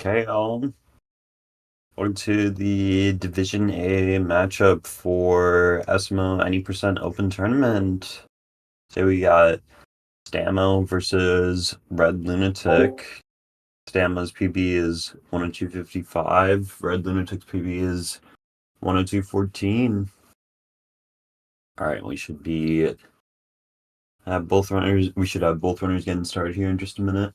Okay, welcome to the Division A matchup for SMO 90% Open Tournament. Today we got Stamo versus RedLunatic. Stamo's PB is 102.55. RedLunatic's PB is 102.14. Alright, we should have both runners getting started here in just a minute.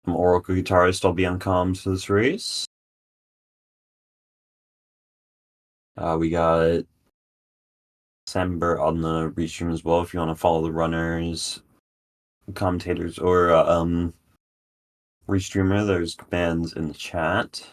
I'm Oracle Guitarist, I'll be on comms for this race. We got Sam Burt on the restream as well if you want to follow the runners, commentators, or restreamer. There's commands in the chat.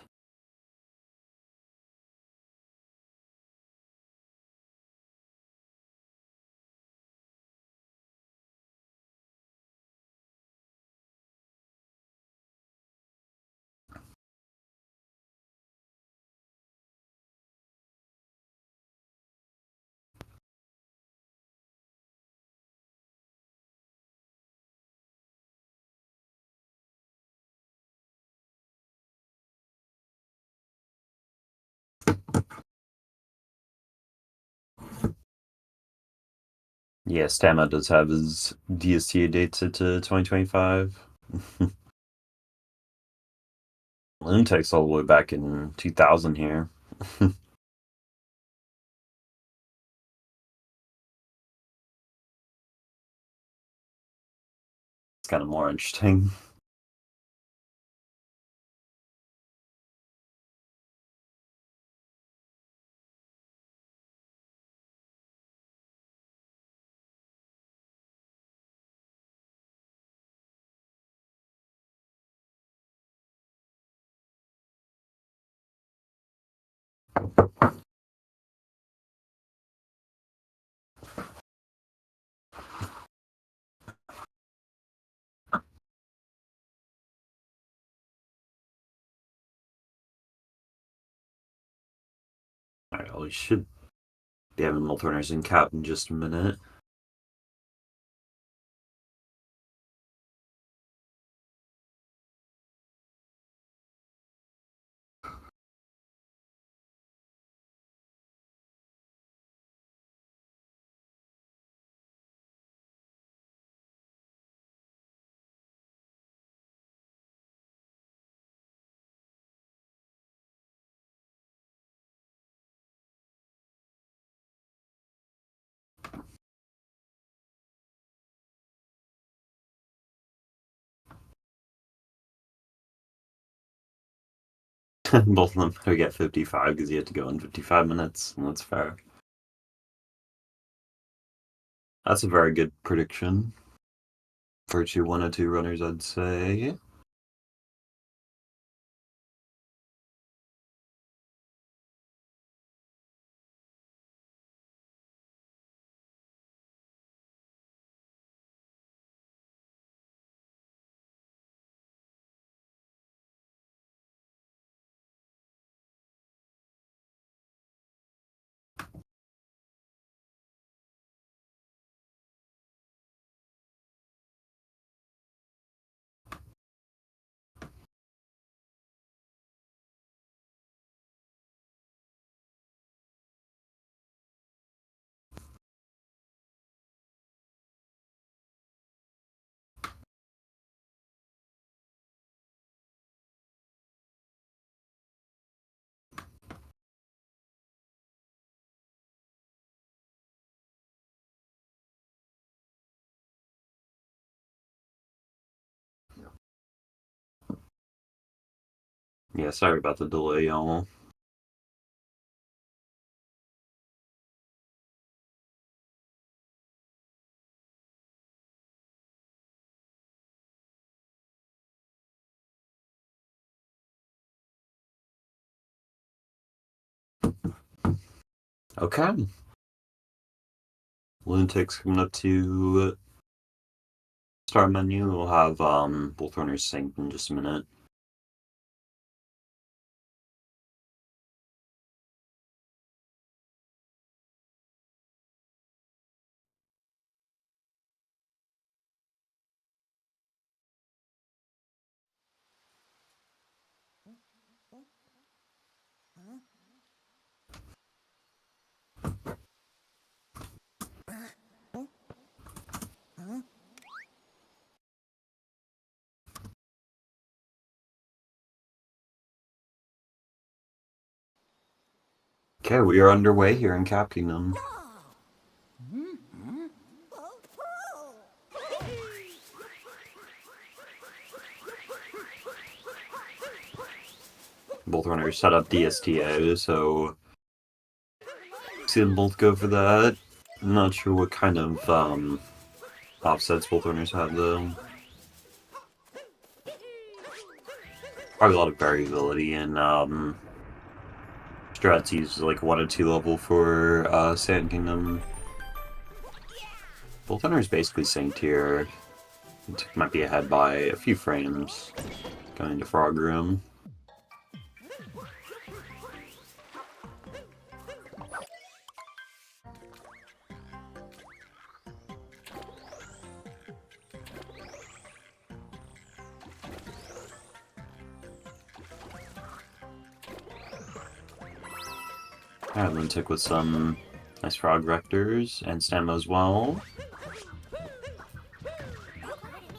Yeah, Stama does have his DSTA dates to 2025. Lunatic's all the way back in 2000 here. It's kind of more interesting. Alright, well, we should be having both runners in cap in just a minute. Both of them could get 55 because he had to go in 55 minutes, and that's fair. That's a very good prediction for 102 runners, I'd say. Yeah, sorry about the delay, y'all. Okay. Lunatic's coming up to start menu. We'll have both runners synced in just a minute. Okay, we are underway here in Cap Kingdom. Both runners set up DSTA, so see them both go for that. I'm not sure what kind of offsets both runners had though. Probably a lot of variability in strats used like 1 or 2 level for Sand Kingdom. Both runners basically synced here. It might be ahead by a few frames going into Frog Room. RedLunatic with some nice frog vectors and Stamo as well.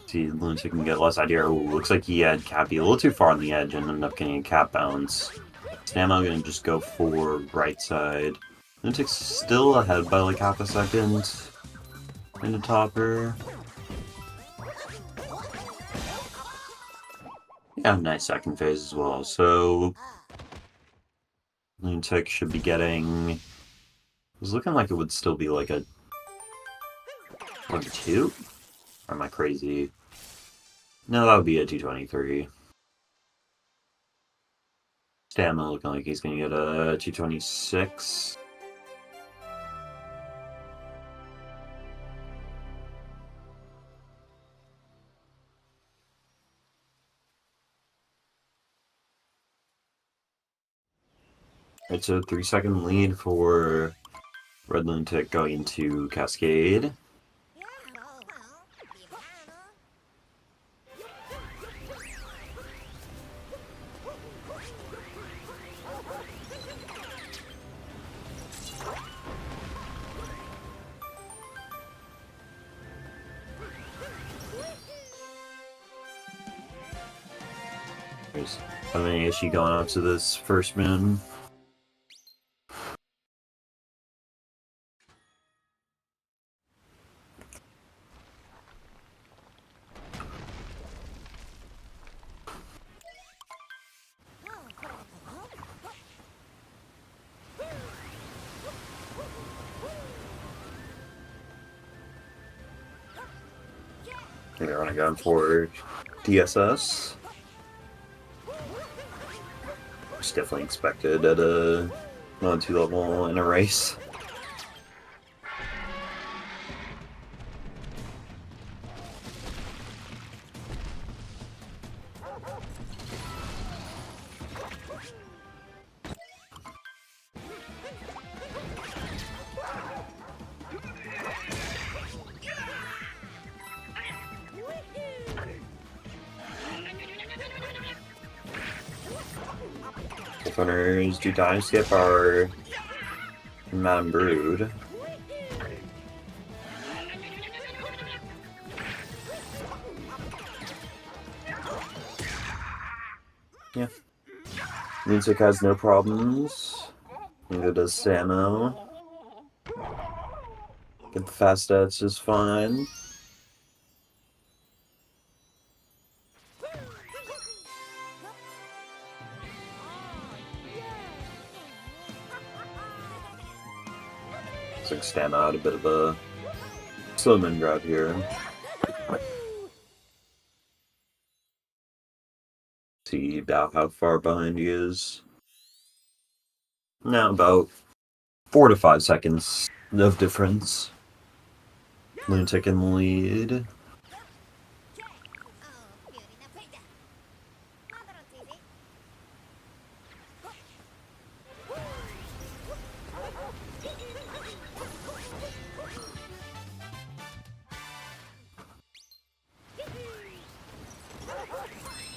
See, Lunatic can get less idea. Ooh, looks like he had Cappy a little too far on the edge and ended up getting a cap bounce. Stamo gonna just go for right side. Lunatic's still ahead by like half a second in the topper. Yeah, nice second phase as well. So Lunatic should be getting. It was looking like it would still be like a 22? Or am I crazy? No, that would be a 223. Stamo looking like he's gonna get a 226. It's a 3-second lead for RedLunatic going into Cascade. There's an issue going up to this first moon. They're running down for DSS. It's definitely expected at a 1-2 level in a race. Runners do time skip our Madame Brood. Yeah. Music has no problems. Neither does Samo. Get the fast stats just fine. Looks like Stamo had a bit of a slow moon grab here. See about how far behind he is. Now about 4 to 5 seconds of difference. Lunatic in the lead.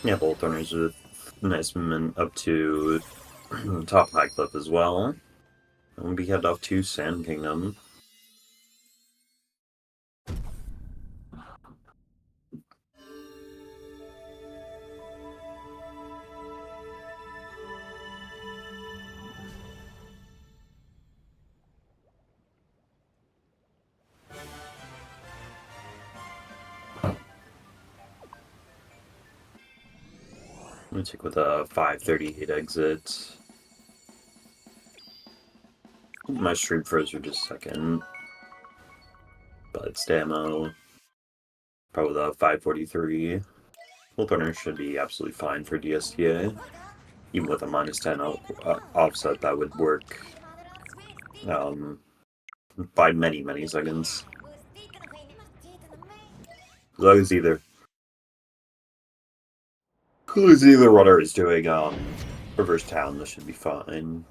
Yeah, both runners with nice movement up to top high cliff as well. And we head off to Sand Kingdom. Lunatic with a 538 exit. My stream froze for just a second. But Stamo, probably the 543. Full partner should be absolutely fine for DSTA. Even with a -10 offset, that would work by many, many seconds. As long as either runner is doing reverse town, this should be fine.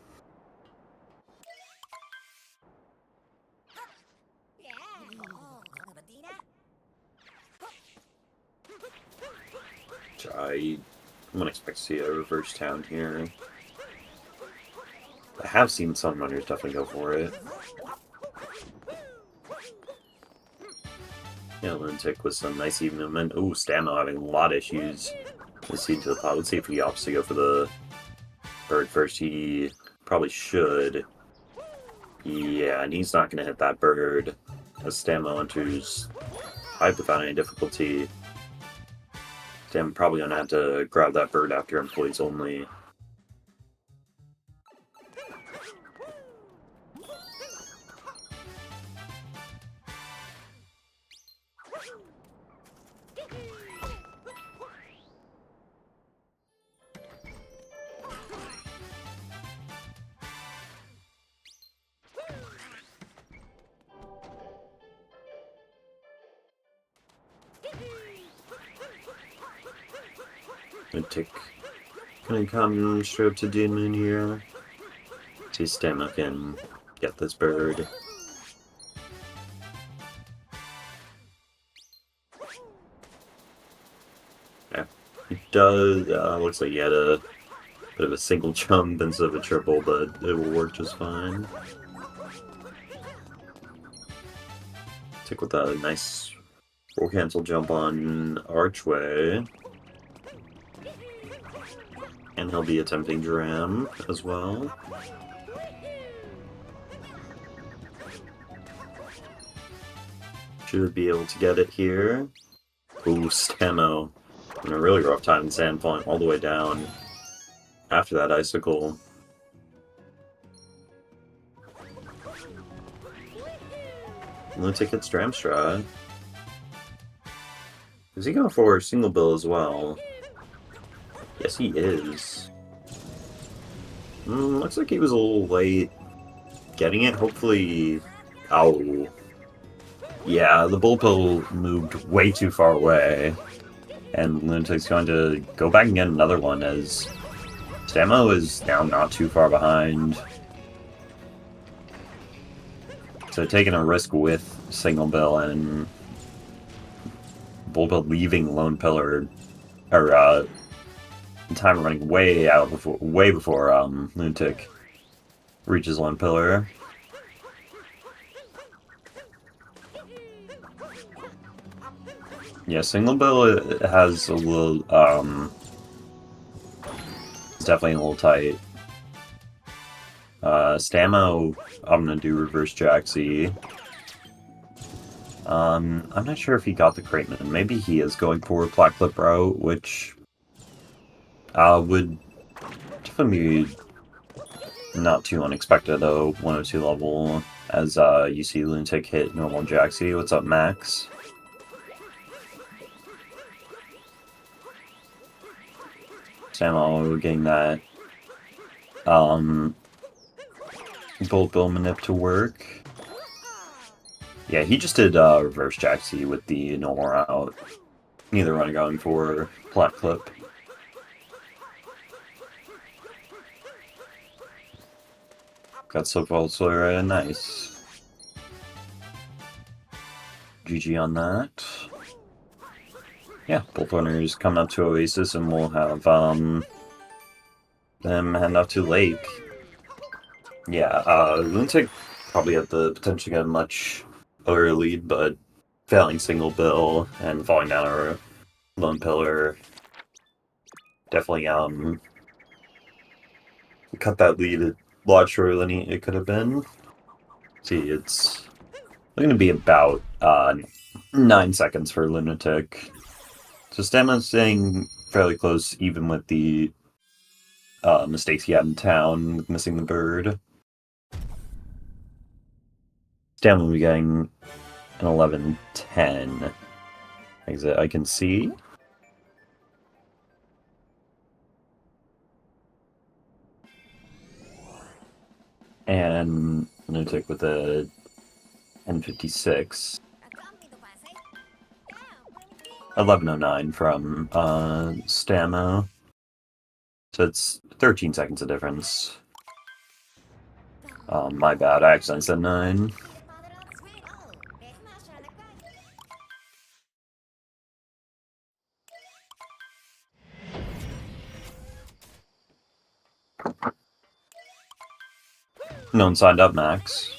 I wouldn't expect to see a reverse town here. I have seen some runners definitely go for it. Yeah, Lunatic with some nice even movement. Ooh, Stamo having a lot of issues. Let's see to the pot. Let's see if he opts to go for the bird first. He probably should. Yeah, and he's not going to hit that bird as Stamo enters pipe without any difficulty. Stamo probably going to have to grab that bird after employees only. Lunatic gonna come straight up to Demon here. See if Stamo can get this bird. Yeah, he does. Looks like he had a bit of a single jump instead of a triple, but it will work just fine. Tick with a nice roll cancel jump on Archway. And he'll be attempting Dram as well. Should be able to get it here. Ooh, Stamo. In a really rough time, sand falling all the way down after that icicle. Lunatic hits Dramstrat. Is he going for a single bill as well? Yes, he is. Looks like he was a little late getting it. Hopefully... Oh. Yeah, the bull pill moved way too far away. And Lunatic's going to go back and get another one as Stamo is now not too far behind. So taking a risk with single bill and bull pill leaving lone pillar, or time running way before Lunatic reaches lone pillar. Yeah, single bill has a little it's definitely a little tight. Stamo, I'm gonna do reverse Jaxie. I'm not sure if he got the Kraitman. Maybe he is going for a Black Clip route, which would definitely be not too unexpected at a 102 level, as you see Lunatic hit normal Jaxie. What's up, Max? Stamo getting that Bolt Bill Manip to work. Yeah, he just did reverse Jaxie with the normal route. Neither one going for Black Clip. Got Slip Vaultsler, nice. GG on that. Yeah, both runners coming up to Oasis, and we'll have them heading up to Lake. Yeah, Lunatic probably had the potential to get a much lower lead, but failing single bill and falling down a lone pillar definitely cut that lead a lot shorter than it could have been. See, it's going to be about 9 seconds for Lunatic. So Stamo's staying fairly close, even with the mistakes he had in town with missing the bird. Stan will be getting an 11-10 exit, I can see. And Lunatic with a N56. 11:09 from Stamo. So it's 13 seconds of difference. My bad, I accidentally said 9. No one signed up, Max.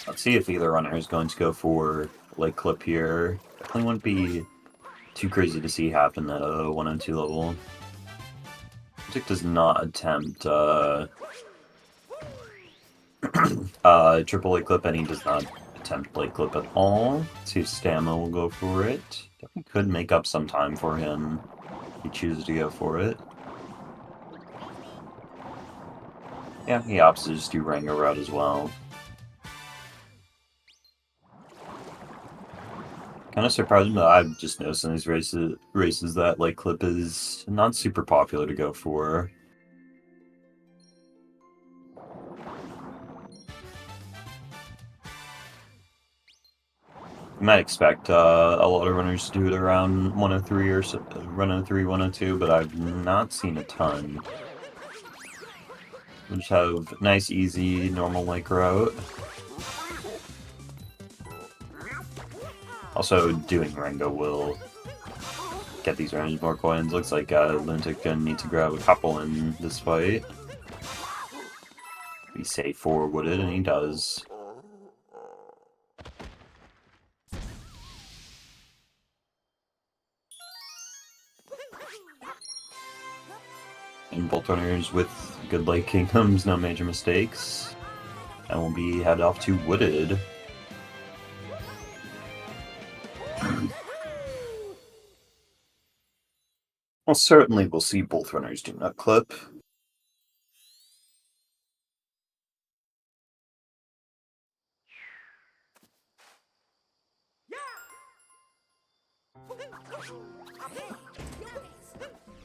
Let's see if either runner is going to go for Lake Clip here. Definitely wouldn't be too crazy to see happen at a 102 level. Dick does not attempt triple Lake Clip, and he does not attempt Lake Clip at all. Let's see if Stamo will go for it. Definitely could make up some time for him if he chooses to go for it. Yeah, he opts to just do Rango route as well. Kind of surprising, but I've just noticed in these races that Lake Clip is not super popular to go for. You might expect a lot of runners to do it around 103 or so, 103, 102, but I've not seen a ton. We'll just have nice, easy, normal lake route. Also, doing Rango will get these runners more coins. Looks like Lunatic gonna need to grab a couple in this fight. Be safe for Wooded, and he does. And both runners with good lake kingdoms, no major mistakes. And we'll be headed off to Wooded. Well, certainly we'll see both runners do Nut Clip.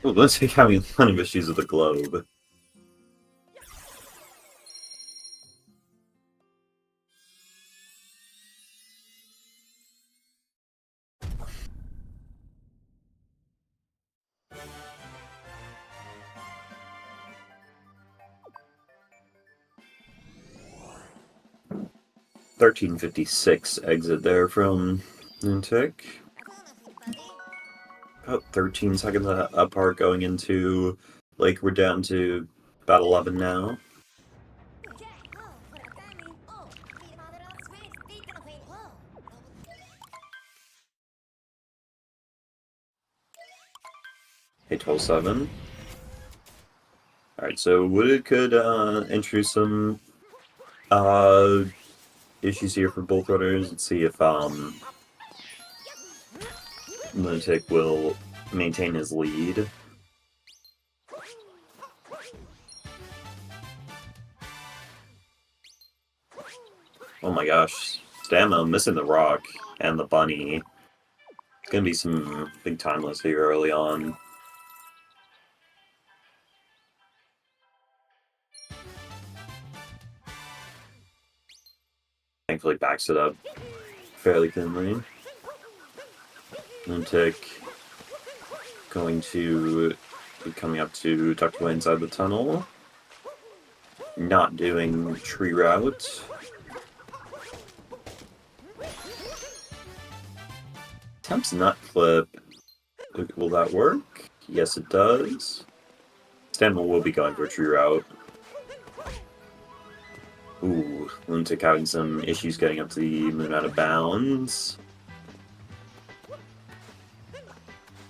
Oh, let's take having plenty of issues with the globe. $13.56 exit there from Lunatic. About 13 seconds apart going into, like, we're down to about 11 now. Hey, 12-7. Alright, so Wooded could introduce some issues here for both runners. Let's see if Lunatic will maintain his lead. Oh my gosh, Stamo missing the rock and the bunny. It's gonna be some big timeless here early on. Thankfully backs it up fairly thinly. Lunatic going to be coming up to tucked away inside the tunnel. Not doing tree route. Attempts Nut Clip. Will that work? Yes, it does. Stanwell will be going for a tree route. Ooh, Lunatic having some issues getting up to the moon out of bounds.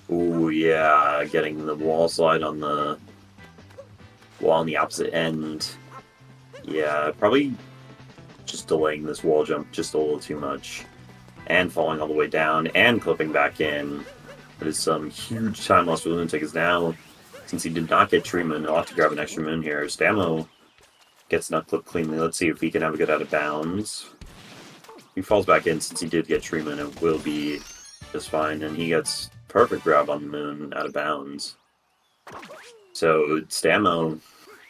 Ooh, yeah, getting the wall slide on the while on the opposite end. Yeah, probably just delaying this wall jump just a little too much. And falling all the way down and clipping back in. That is some huge time loss for Lunatic, is now, since he did not get Tree Moon, he'll have to grab an extra moon here. Stamo gets nut clipped cleanly. Let's see if he can have a good out of bounds. He falls back in since he did get Tree Moon. It will be just fine. And he gets perfect grab on the moon out of bounds. So Stamo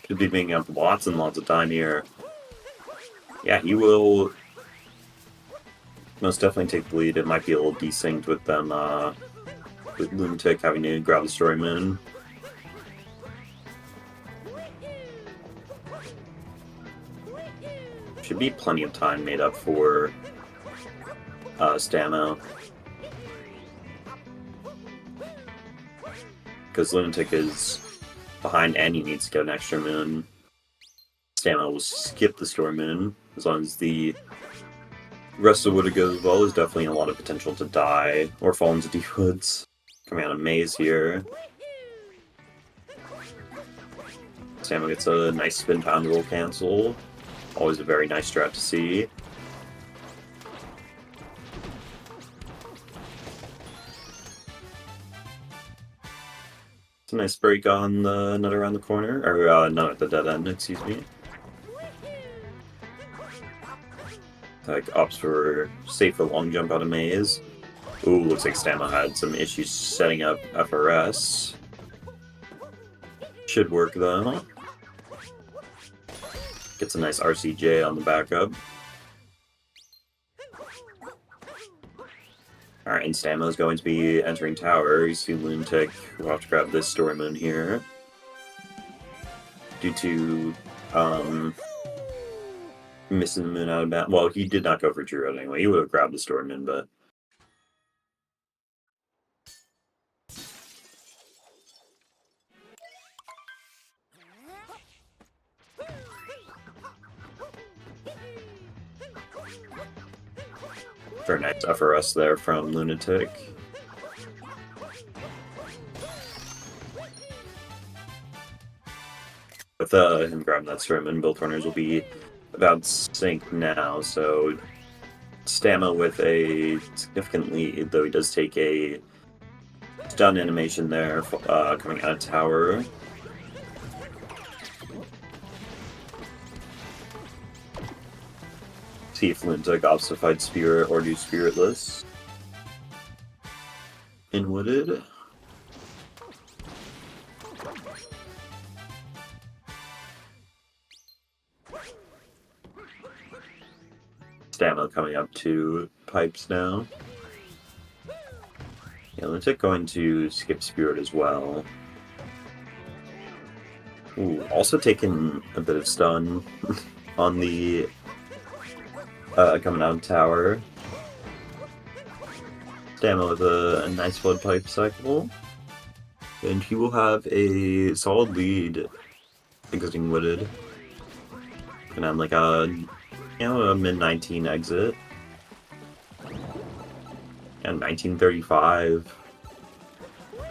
could be picking up lots and lots of time here. Yeah, he will most definitely take the lead. It might be a little desynced with them, with Lunatic having to grab the story moon. Should be plenty of time made up for Stamo. Because Lunatic is behind and he needs to get an extra moon. Stamo will skip the story moon as long as the rest of Wooded goes well. There's definitely a lot of potential to die or fall into deep woods. Coming out of maze here. Stamo gets a nice spin pound roll cancel. Always a very nice strat to see. It's a nice break on the nut around the corner, or nut at the dead end, excuse me. Like opts for safer long jump out of maze. Ooh, looks like Stamo had some issues setting up FRS. Should work though. Gets a nice RCJ on the backup. Alright, and Stamo's going to be entering tower. You see Lunatic will have to grab this story moon here. Due to missing the moon out of bounds. Well, he did not go for Druid anyway. He would have grabbed the story moon, but very nice FRS there from Lunatic. With him grabbing that Sermon, both runners will be about sync now, so Stamo with a significant lead, though he does take a stun animation there coming out of tower. See if Lunatic opts to fight Spirit or do Spiritless in Wooded. Stamo coming up to pipes now. Yeah, Lunatic going to skip Spirit as well. Ooh, also taking a bit of stun on the coming out of tower. Stamo with a nice flood pipe cycle. And he will have a solid lead exiting Wooded. Gonna have like a mid-19 exit. And 1935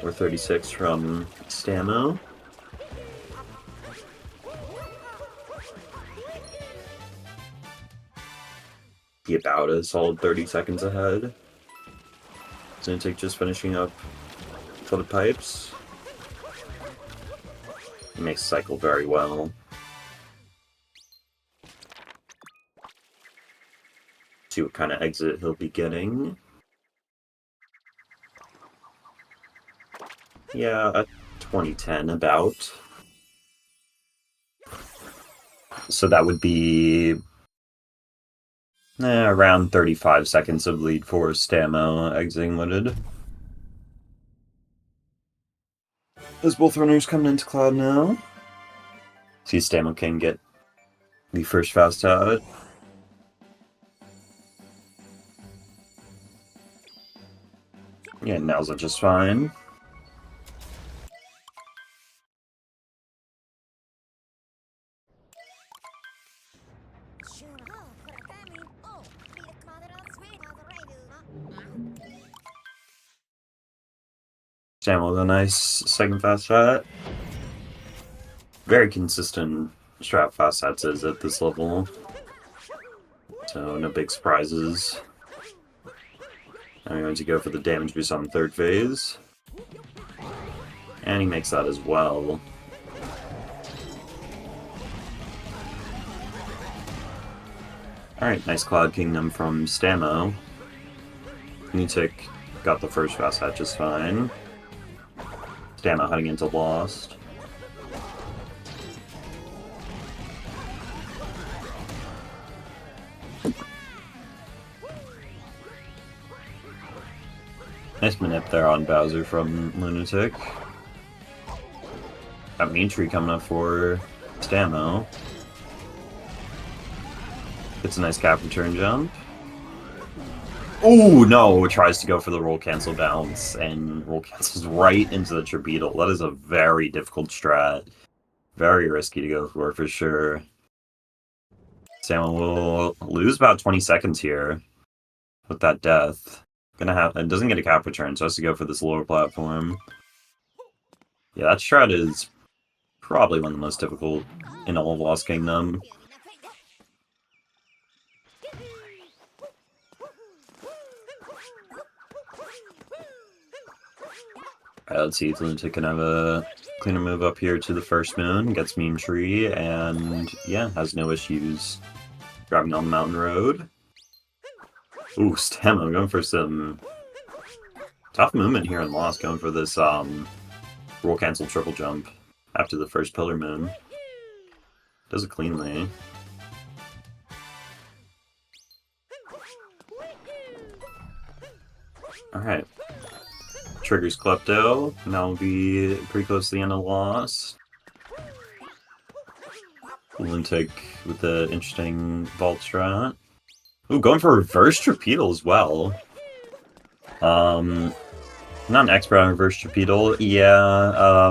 or 36 from Stamo. Be about a solid 30 seconds ahead. Lunatic just finishing up for the pipes. He makes cycle very well. See what kind of exit he'll be getting. Yeah, a 2010 about. So that would be around 35 seconds of lead for Stamo exiting Wooded. As both runners coming into Cloud now. See Stamo can get the first fast out. Yeah, nails it just fine. Stamo with a nice second fast shot. very consistent strat fast sets is at this level. So no big surprises. I'm going to go for the damage boost on the third phase. And he makes that as well. Alright, nice Cloud Kingdom from Stamo. RedLunatic got the first fast hat just fine. Stamo heading into Lost. Nice manip there on Bowser from RedLunatic. Got Mean Tree coming up for Stamo. It's a nice cap return jump. Oh no! It tries to go for the roll cancel bounce and roll cancels right into the trip beetle. That is a very difficult strat. Very risky to go for sure. Stamo will lose about 20 seconds here with that death. Gonna have it doesn't get a cap return, so has to go for this lower platform. Yeah, that strat is probably one of the most difficult in all of Lost Kingdom. Alright, let's see if RedLunatic can have a cleaner move up here to the first moon, gets Mean Tree, and yeah, has no issues driving on the mountain road. Ooh, Stamo going for some tough movement here in Lost, going for this roll cancel triple jump after the first pillar moon. Does it cleanly. Alright. Triggers Klepto, and that'll be pretty close to the end of Lost. RedLunatic with the interesting vault strat. Ooh, going for reverse Torpedo as well. Not an expert on reverse Torpedo. Yeah,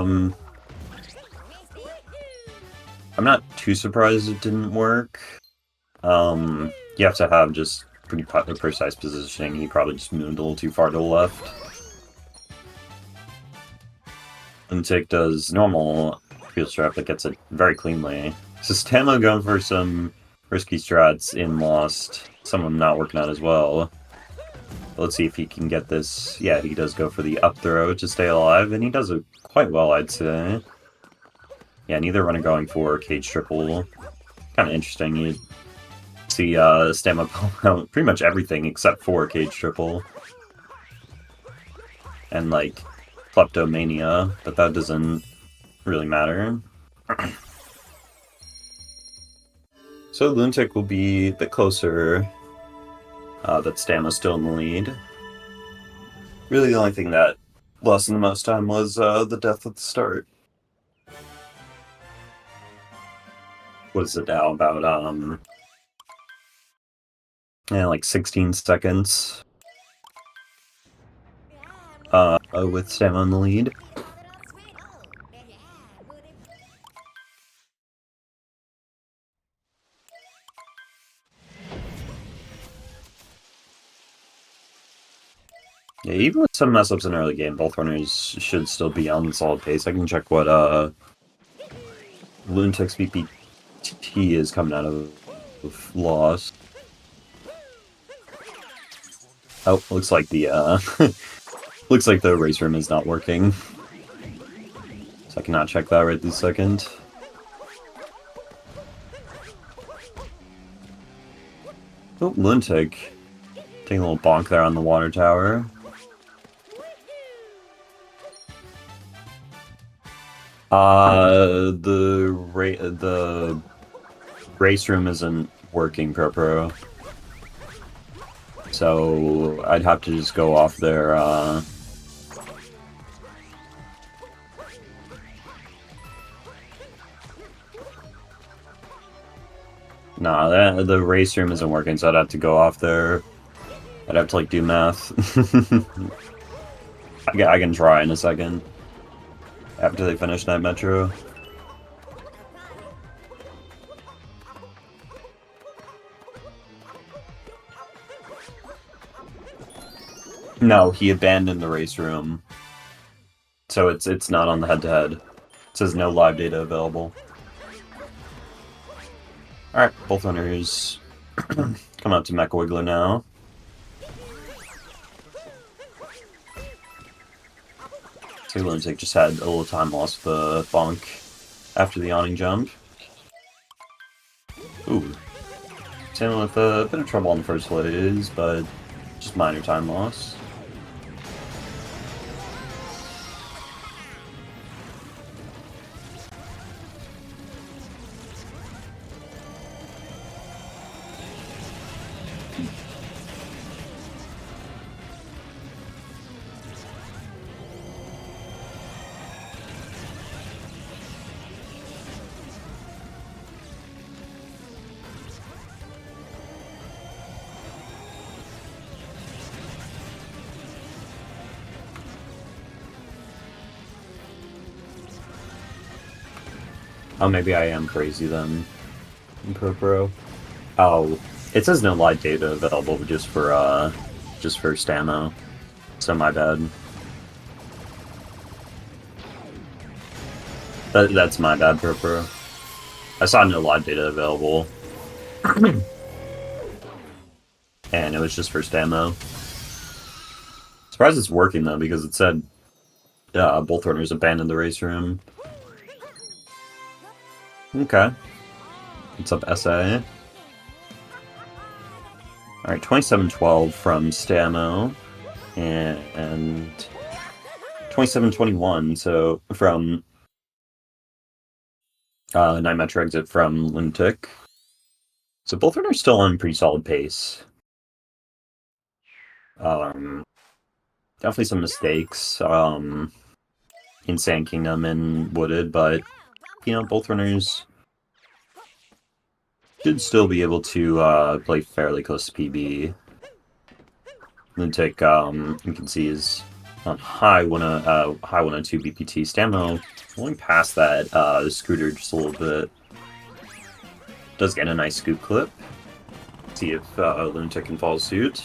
I'm not too surprised it didn't work. You have to have just pretty precise positioning. He probably just moved a little too far to the left. RedLunatic does normal field strat, but gets it very cleanly. So Stamo going for some risky strats in Lost. Some of them not working out as well. Let's see if he can get this. Yeah, he does go for the up throw to stay alive, and he does it quite well, I'd say. Yeah, neither runner going for cage triple. Kind of interesting. You see Stamo pull out pretty much everything except for cage triple. And, like, Kleptomania, but that doesn't really matter. So RedLunatic will be a bit closer. That Stamo's still in the lead. Really, the only thing that lost him the most time was the death at the start. What is it now? About yeah, like 16 seconds. With Stamo in the lead. Yeah, even with some mess ups in early game, both runners should still be on solid pace. I can check what RedLunatic's VPT is coming out of Lost. Oh, looks like the looks like the race room is not working. So I cannot check that right this second. Oh, RedLunatic taking a little bonk there on the water tower. The race room isn't working pro. So I'd have to just go off their nah, the race room isn't working, so I'd have to go off there. I'd have to like do math. I can try in a second. After they finish Night Metro. No, he abandoned the race room. So it's not on the head-to-head. It says no live data available. Alright, both runners come out to Mecha Wiggler now. So Lunatic just had a little time loss with the bonk after the awning jump. Ooh. Same with a bit of trouble on the first phase, but just minor time loss. Oh, maybe I am crazy then. In Pro. Oh, it says no live data available just for Stamo. So my bad. That's my bad, Pro. I saw no live data available. And it was just for Stamo. Surprised it's working though, because it said both runners abandoned the race room. Okay. What's up, SA? Alright, 27-12 from Stamo. And 27-21, so from Night Metro exit from Lunatic. So both runners still on pretty solid pace. Definitely some mistakes in Sand Kingdom and Wooded, but you know, both runners should still be able to play fairly close to PB. Lunatic, you can see, is on high 102 BPT. Stamo going past that scooter just a little bit. Does get a nice scoop clip. See if Lunatic can follow suit.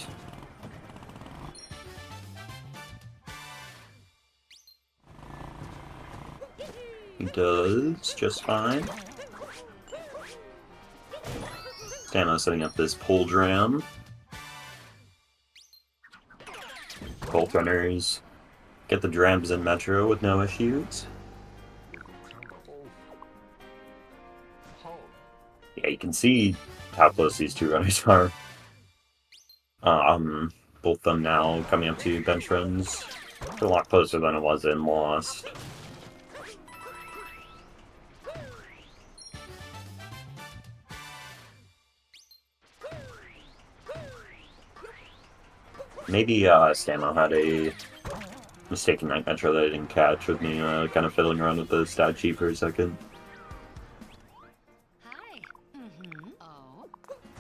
He does just fine. Stamo setting up this pole dram. Both runners get the drams in Metro with no issues. Yeah, you can see how close these two runners are. Both of them now coming up to bench runs. A lot closer than it was in Lost. Maybe Stamo had a mistaken Night Metro that I didn't catch with me kind of fiddling around with the stat sheet for a second.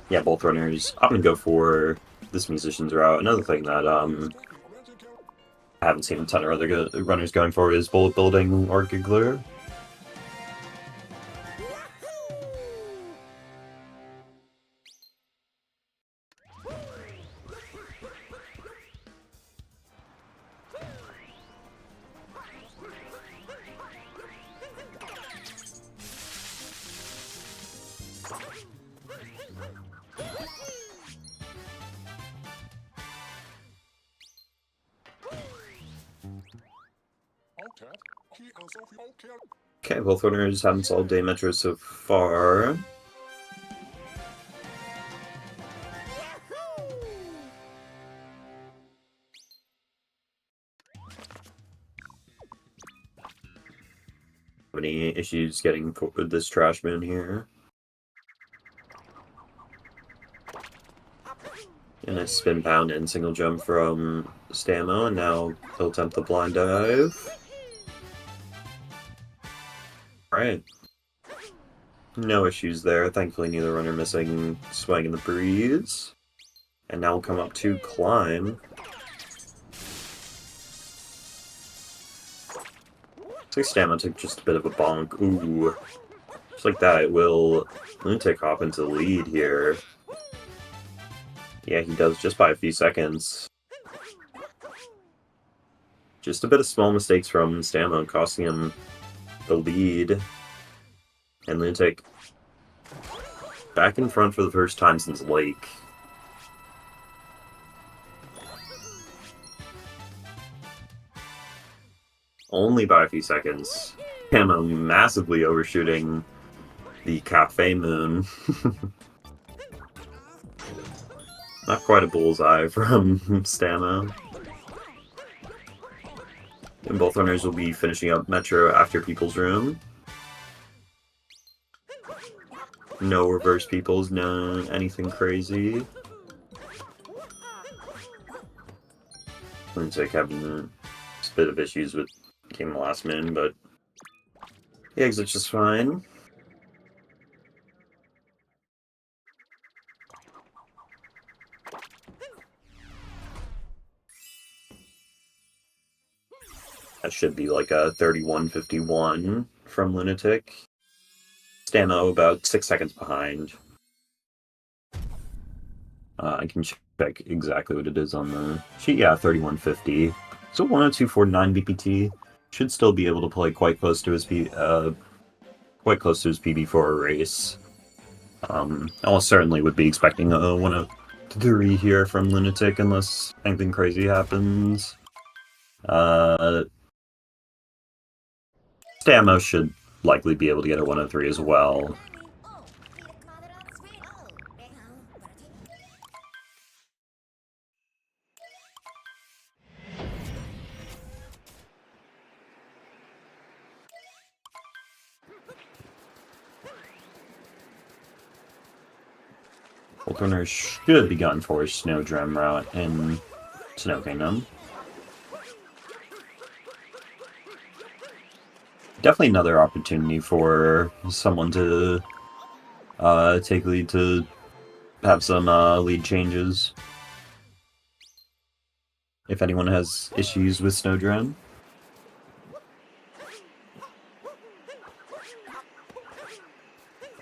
Yeah, both runners. I'm gonna go for this Musician's route. Another thing that I haven't seen a ton of other runners going for is Bullet Building or Giggler. Okay, both runners haven't solved day Metro so far. Any issues getting with this Trashman here? And a spin pound and single jump from Stamo, and now he'll attempt the blind dive. Alright. No issues there. Thankfully, neither runner missing Swag in the Breeze. And now we'll come up to Climb. Looks like Stamo took just a bit of a bonk. Ooh. Just like that, it will Lunatic hop into the lead here. Yeah, he does just by a few seconds. Just a bit of small mistakes from Stamo costing him the lead. And Lunatic back in front for the first time since Lake. Only by a few seconds. Camo massively overshooting the Cafe Moon. Not quite a bullseye from Stamo. And both runners will be finishing up Metro after People's Room. No reverse peoples, no anything crazy. Looks like having a bit of issues with game last minute, but the exit's just fine. That should be like a 31:51 from Lunatic. Stamo about 6 seconds behind. I can check exactly what it is on the sheet. Yeah, 31:50. So 102.49 BPT. Should still be able to play quite close to his PB for a race. I almost certainly would be expecting a 103 here from Lunatic unless anything crazy happens. Stamo should likely be able to get a 103 as well. Both runners should be going for a Snowdrum route in Snow Kingdom. Definitely another opportunity for someone to take lead, to have some lead changes. If anyone has issues with Snowdrum.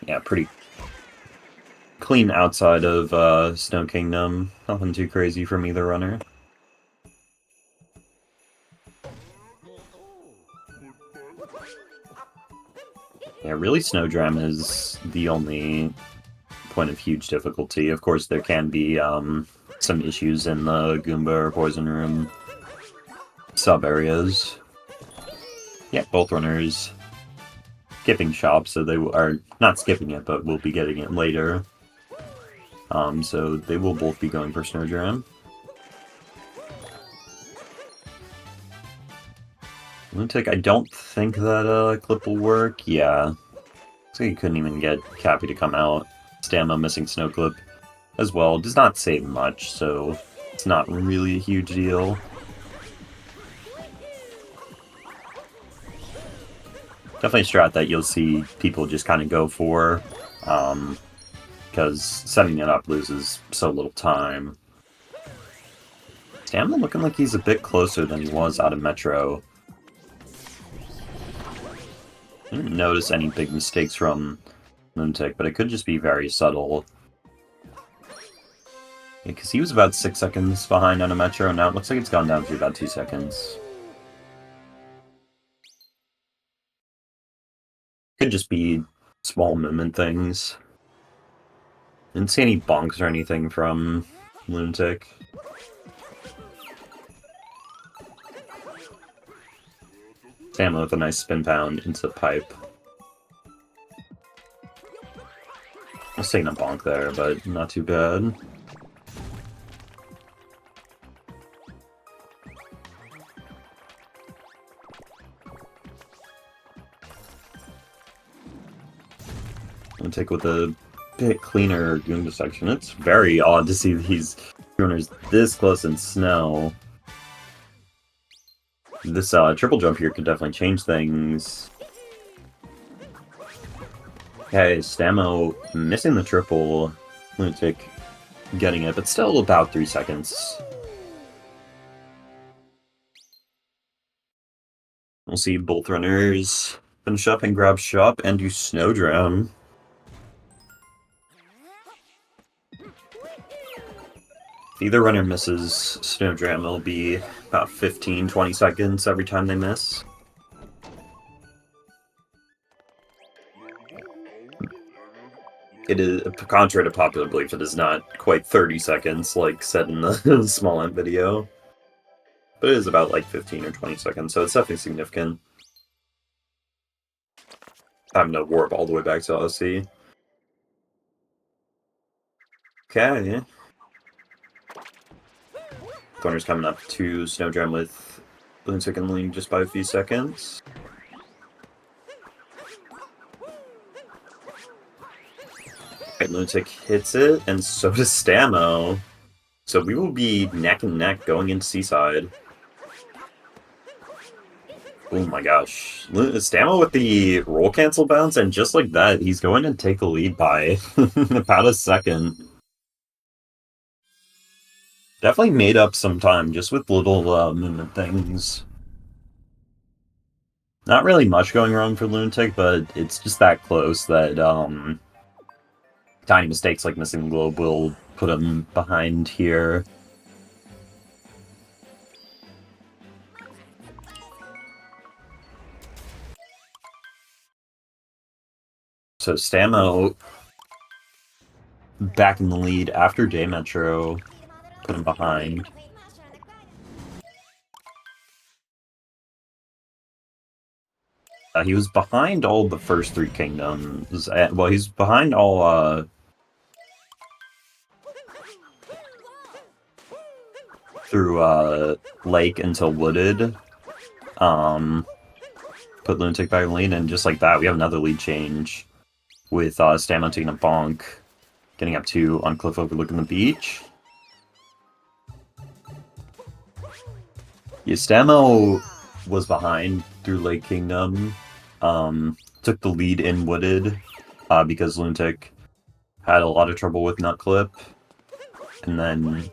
Yeah, pretty clean outside of Snow Kingdom. Nothing too crazy from either runner. Yeah, really Snowdrum is the only point of huge difficulty. Of course, there can be some issues in the Goomba or Poison Room sub-areas. Yeah, both runners skipping shop, so they are not skipping it, but will be getting it later. So they will both be going for Snowdrum. Lunatic, I don't think that clip will work. Yeah. So you couldn't even get Cappy to come out. Stamo missing Snow Clip as well. Does not save much, so it's not really a huge deal. Definitely a strat that you'll see people just kind of go for, because setting it up loses so little time. Stamo looking like he's a bit closer than he was out of Metro. I didn't notice any big mistakes from Lunatic, but it could just be very subtle. Because he was about 6 seconds behind on a Metro, and now it looks like it's gone down to about 2 seconds. Could just be small movement things. Didn't see any bonks or anything from Lunatic. Stamo with a nice spin pound into the pipe. I was taking a bonk there, but not too bad. Lunatic with a bit cleaner Goomba section. It's very odd to see these runners this close in snow. This triple jump here could definitely change things. Okay, Stamo missing the triple. Lunatic getting it, but still about 3 seconds. We'll see both runners finish up and grab shop and do Snowdrum. If either runner misses Snowdrum, it'll be about 15-20 seconds every time they miss. it is, contrary to popular belief, it is not quite 30 seconds like said in the small ant video. But it is about like 15 or 20 seconds, so it's definitely significant. Having to warp all the way back to Odyssey. Okay. Thorner's coming up to Snowdrum with Bloomstick and leading just by a few seconds. Right, Lunatic hits it, and so does Stamo. So we will be neck and neck going into Seaside. Oh my gosh. Stamo with the roll cancel bounce, and just like that, he's going to take the lead by about a second. Definitely made up some time, just with little movement things. Not really much going wrong for Lunatic, but it's just that close that tiny mistakes like missing the globe will put him behind here. So Stamo back in the lead after J Metro, put him behind. He was behind all the first three kingdoms. Well, he's behind all through Lake until Wooded. Put Lunatic back in the lead, and just like that, we have another lead change with Stamo taking a bonk, getting up to on cliff overlooking the beach. Yeah, Stamo was behind through Lake Kingdom. Took the lead in Wooded because Lunatic had a lot of trouble with Nut Clip. And then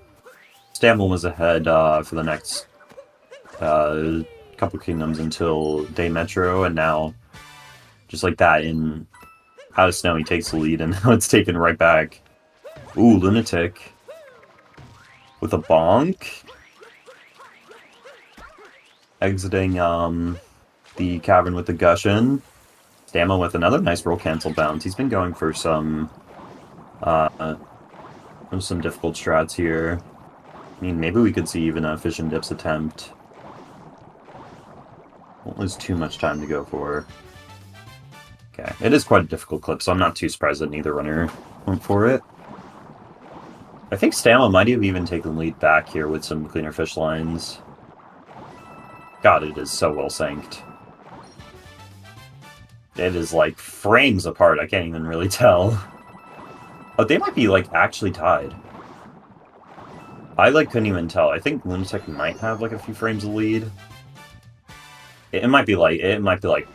Stamo was ahead for the next couple kingdoms until Day Metro, and now, just like that, in Out of Snow, he takes the lead, and now it's taken right back. Ooh, Lunatic with a bonk. Exiting the cavern with the Gushin. Stamo with another nice roll cancel bounce. He's been going for some difficult strats here. I mean, maybe we could see even a Fish and Dips attempt. Won't lose too much time to go for. Okay, it is quite a difficult clip, so I'm not too surprised that neither runner went for it. I think Stamo might have even taken the lead back here with some cleaner fish lines. God, it is so well synced. It is like frames apart, I can't even really tell. Oh, they might be like actually tied. I like couldn't even tell. I think Lunatic might have like a few frames of lead. It might be like 0.1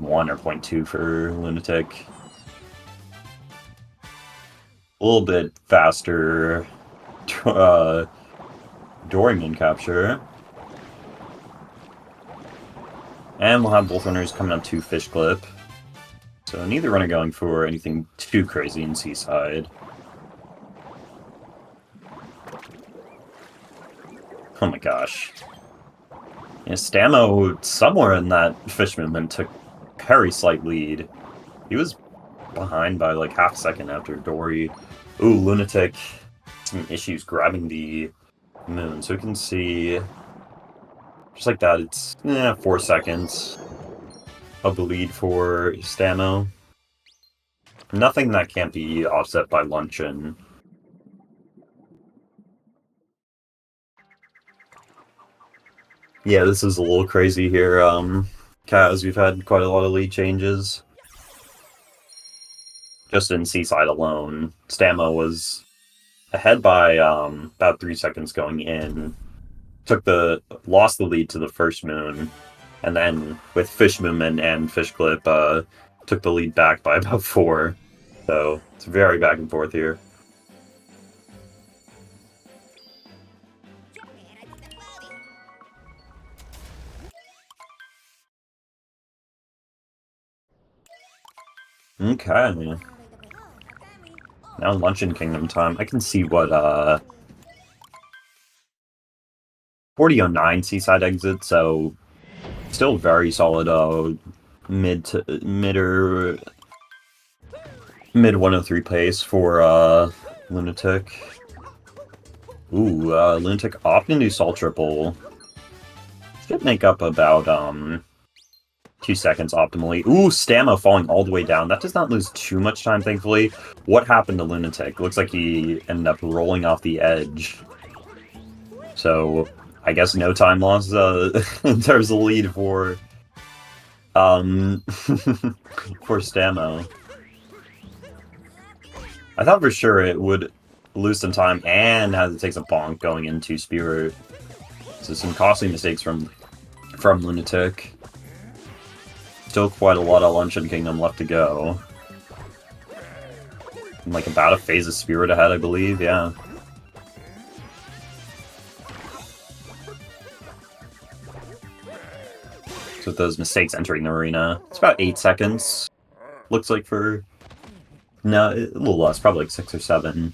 or 0.2 for Lunatic. A little bit faster Doryman capture. And we'll have both runners coming up to Fish Clip. So neither runner going for anything too crazy in Seaside. Oh my gosh. Yeah, Stamo, somewhere in that fish movement, took a very slight lead. He was behind by like half a second after Dory. Ooh, Lunatic. Some issues grabbing the moon. So we can see, just like that, it's 4 seconds of the lead for Stamo. Nothing that can't be offset by Luncheon. Yeah, this is a little crazy here, Kaz. We've had quite a lot of lead changes. Just in Seaside alone, Stamo was ahead by about 3 seconds going in. Lost the lead to the first moon, and then with Fish Movement and Fish Clip, took the lead back by about 4. So it's very back and forth here. Okay. Now Luncheon Kingdom time. I can see what 4009 Seaside exit, so still very solid midder Mid 103 pace for Lunatic. Ooh, Lunatic opting to Salt Triple. Should make up about 2 seconds optimally. Ooh, Stamo falling all the way down. That does not lose too much time, thankfully. What happened to Lunatic? Looks like he ended up rolling off the edge. So, I guess no time loss in terms of lead for for Stamo. I thought for sure it would lose some time and have to take some bonk going into Spirit. So some costly mistakes from Lunatic. Still quite a lot of Luncheon Kingdom left to go. And like about a phase of Spirit ahead, I believe, yeah. So with those mistakes entering the arena, it's about 8 seconds. Looks like for... No, a little less, probably like 6 or 7.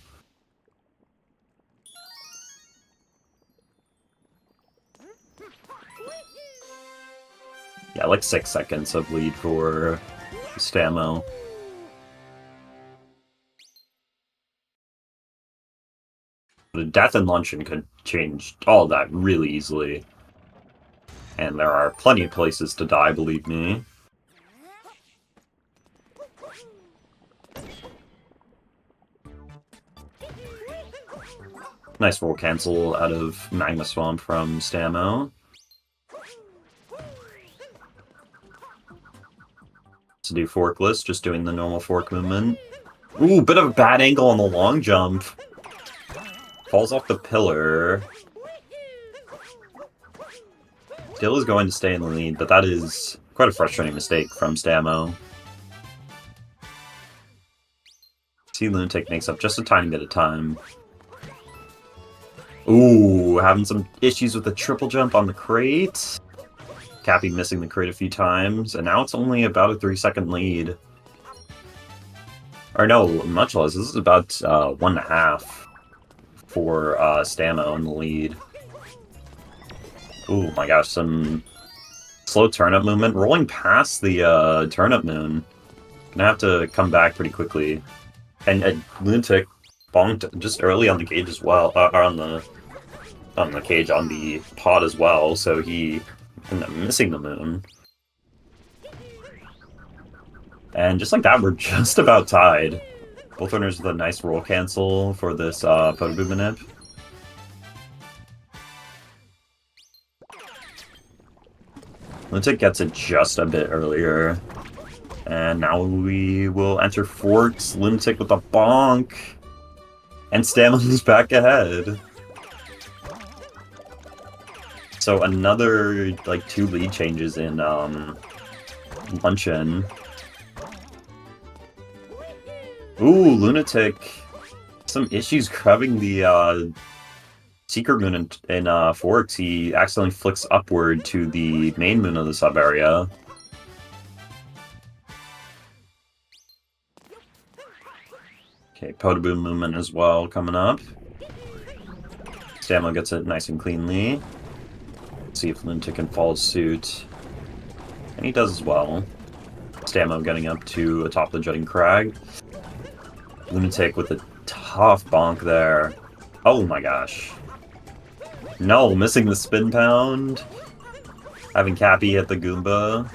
Yeah, like 6 seconds of lead for Stamo. The Death and Luncheon could change all of that really easily. And there are plenty of places to die, believe me. Nice roll cancel out of Magma Swamp from Stamo. To do forkless, just doing the normal fork movement. Ooh, bit of a bad angle on the long jump. Falls off the pillar. Still is going to stay in the lead, but that is quite a frustrating mistake from Stamo. See, Lunatic makes up just a tiny bit of time. Ooh, having some issues with the triple jump on the crate. Cappy missing the crate a few times, and now it's only about a 3-second lead. Or no, much less. This is about 1.5 for Stamo in the lead. Ooh, my gosh, some slow turnip movement. Rolling past the turnip moon. Gonna have to come back pretty quickly. And Lunatic bonked just early on the cage as well, or on the cage, on the pod as well, so he ended up missing the moon. And just like that, we're just about tied. Both runners with a nice roll cancel for this Potaboo manip. Lunatic gets it just a bit earlier. And now we will enter Forks. Lunatic with a bonk. And Stamo's back ahead. So another, like, 2 lead changes in Luncheon. Ooh, Lunatic. Some issues grabbing the Secret Moon in Forks. He accidentally flicks upward to the main moon of the sub-area. Okay, Potaboo movement as well coming up. Stamo gets it nice and cleanly. Let's see if Lunatic can follow suit. And he does as well. Stamo getting up to atop the jutting crag. Lunatic with a tough bonk there. Oh my gosh. No, missing the spin pound. Having Cappy hit the Goomba.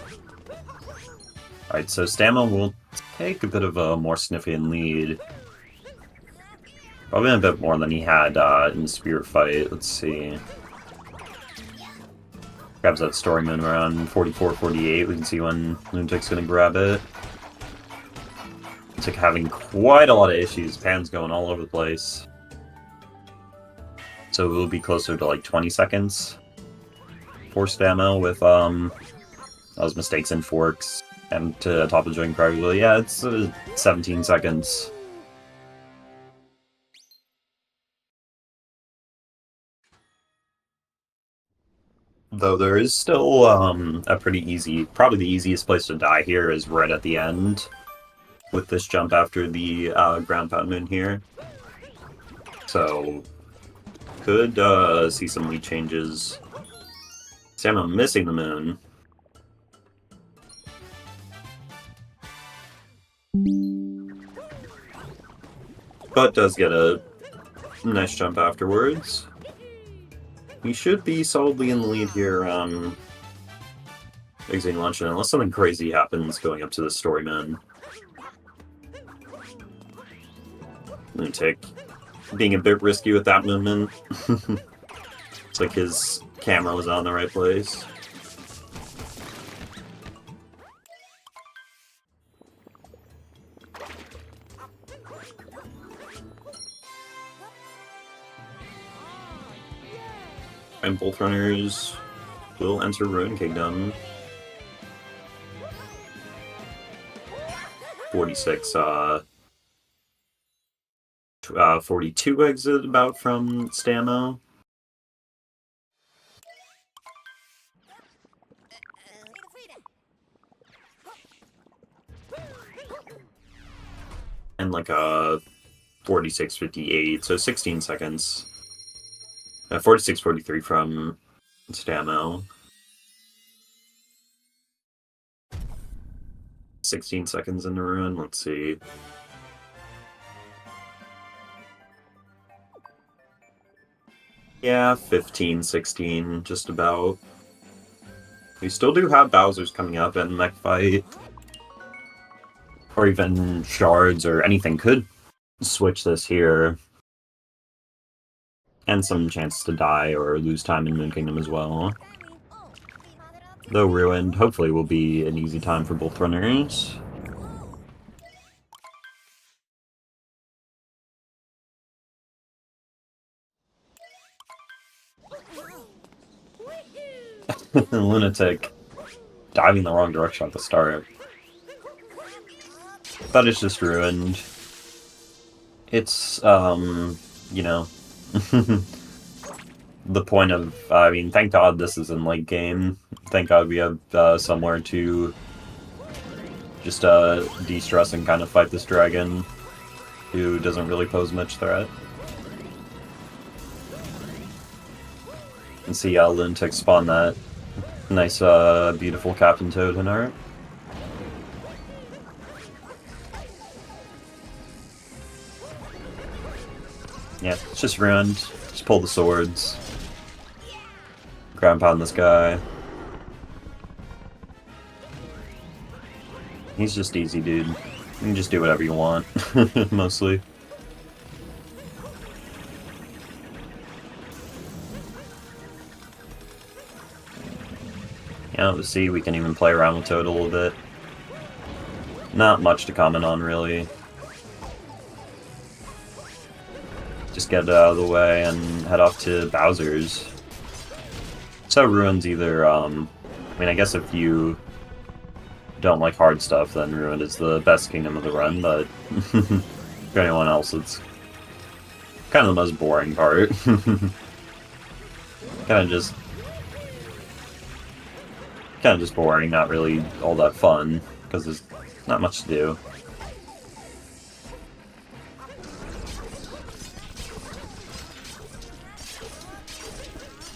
Alright, so Stamo will take a bit of a more significant lead. Probably a bit more than he had in the Spirit fight. Let's see. Grabs that story moon around 44-48. We can see when Lunatic's gonna grab it. Lunatic having quite a lot of issues. Pan's going all over the place. So it will be closer to like 20 seconds for Stamo with those mistakes in Forks and to top of joint probably. Yeah, it's 17 seconds. Though there is still a pretty easy, probably the easiest place to die here is right at the end with this jump after the ground pound moon here. So could see some lead changes. Stamo missing the moon. but does get a nice jump afterwards. He should be solidly in the lead here on exiting luncheon, unless something crazy happens going up to the Storyman. Lunatic being a bit risky with that movement. It's like his camera was on the right place. And both runners will enter Ruin Kingdom. 46, 42 exit about from Stamo. And like a 46-58, so 16 seconds. 46-43 from Stamo. 16 seconds into Ruin, let's see. Yeah, 15, 16, just about. We still do have Bowser's coming up, and Mech Fight, or even Shards, or anything could switch this here. And some chance to die or lose time in Moon Kingdom as well. Though Ruined, hopefully will be an easy time for both runners. Lunatic diving the wrong direction at the start. But it's just Ruined. It's, you know, the point of, I mean, thank God this is in late game. Thank God we have somewhere to just de-stress and kind of fight this dragon, who doesn't really pose much threat. And see Lunatic spawn that nice, beautiful Captain Toad in art. Yeah, it's just Ruined. Just pull the swords. Ground pound this guy. He's just easy, dude. You can just do whatever you want, mostly. Yeah, let's see, we can even play around with Toad a little bit. Not much to comment on, really. Just get it out of the way and head off to Bowser's. So Ruin's either, I mean, I guess if you don't like hard stuff, then Ruined is the best kingdom of the run, but for anyone else, it's kind of the most boring part. kind of just boring, not really all that fun, because there's not much to do.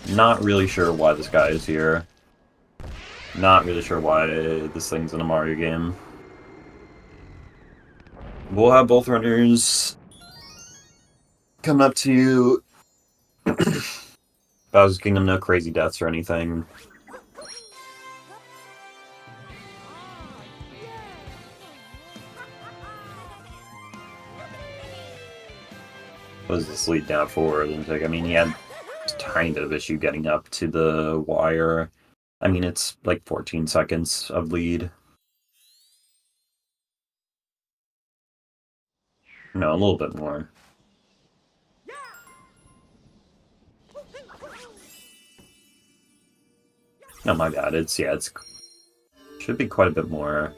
Not really sure why this guy is here. Not really sure why this thing's in a Mario game. We'll have both runners come up to Bowser's Kingdom, no crazy deaths or anything. What does this lead down for Lunatic? I mean, he had a tiny bit of issue getting up to the wire. I mean, it's like 14 seconds of lead. No, a little bit more. No, my bad. It's should be quite a bit more.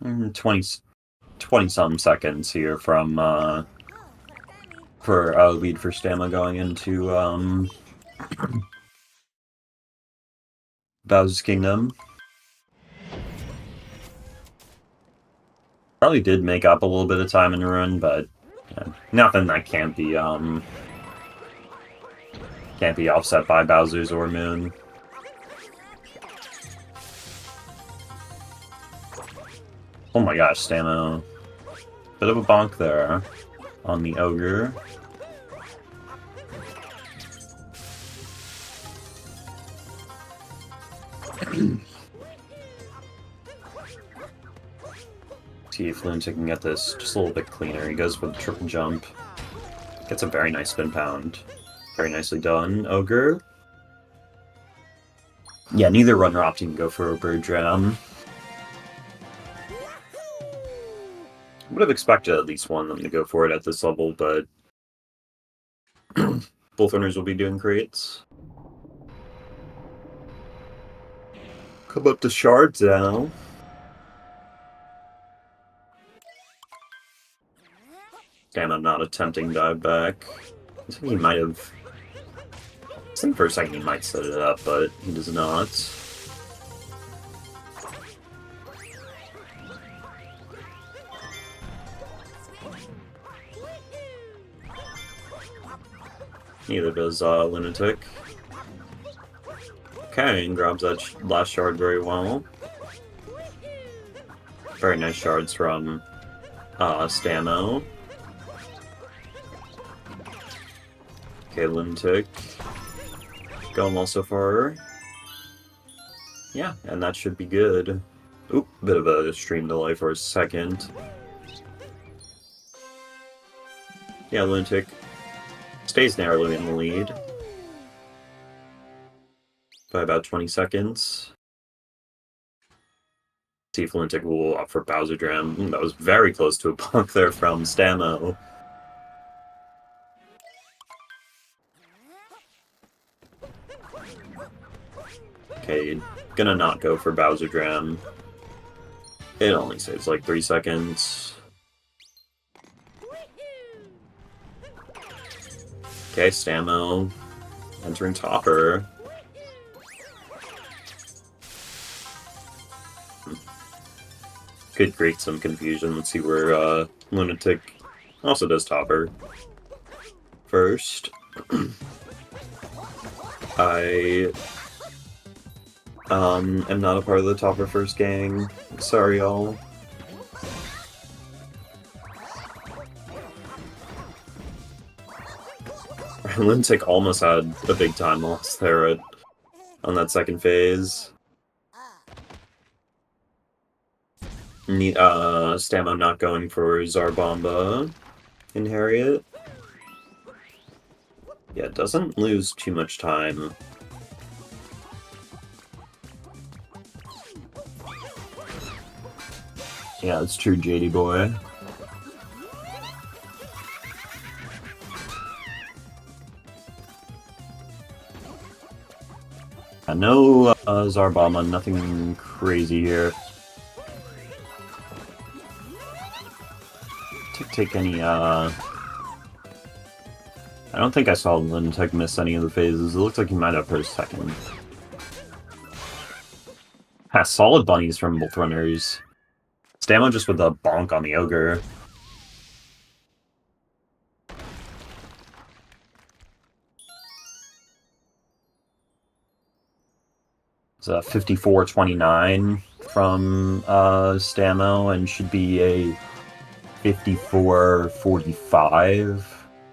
Mm, 20-something seconds here from, for a lead for Stamo going into, Bowser's Kingdom. Probably did make up a little bit of time in the run, but nothing that can't be offset by Bowser's or Moon. Oh my gosh, Stamo. Bit of a bonk there on the Ogre. See if Lunatic can get this just a little bit cleaner. He goes for the triple jump. Gets a very nice spin pound. Very nicely done, Ogre. Yeah, neither runner opting to go for a bird jam. Would have expected at least one of them to go for it at this level, but both runners will be doing crates. Come up to shards now. Damn, I'm not attempting dive back. I think he might have... I think for a second he might set it up, but he does not. Neither does Lunatic. Okay, and grabs that last shard very well. Very nice shards from Stamo. Okay, Lunatic. Going well so far. Yeah, and that should be good. Oop, bit of a stream delay for a second. Yeah, Lunatic stays narrowly in the lead by about 20 seconds. See if Lunatic will opt for Bowser Jam. That was very close to a bonk there from Stamo. Okay, gonna not go for Bowser Jam. It only saves like 3 seconds. Okay, Stamo entering Topper. Could create some confusion. Let's see where Lunatic also does Topper first. I am not a part of the Topper first gang. Sorry, y'all. Lunatic almost had a big time loss there on that second phase. Stamo not going for Zarbomba in Harriet. Yeah, doesn't lose too much time. Yeah, it's true, JD boy. No Zarbomba, nothing crazy here. Take any, I don't think I saw Lunatic miss any of the phases. It looks like he might have for a second. Solid bunnies from both runners. Stamo just with a bonk on the Ogre. It's a 54-29 from Stamo, and should be a 54-45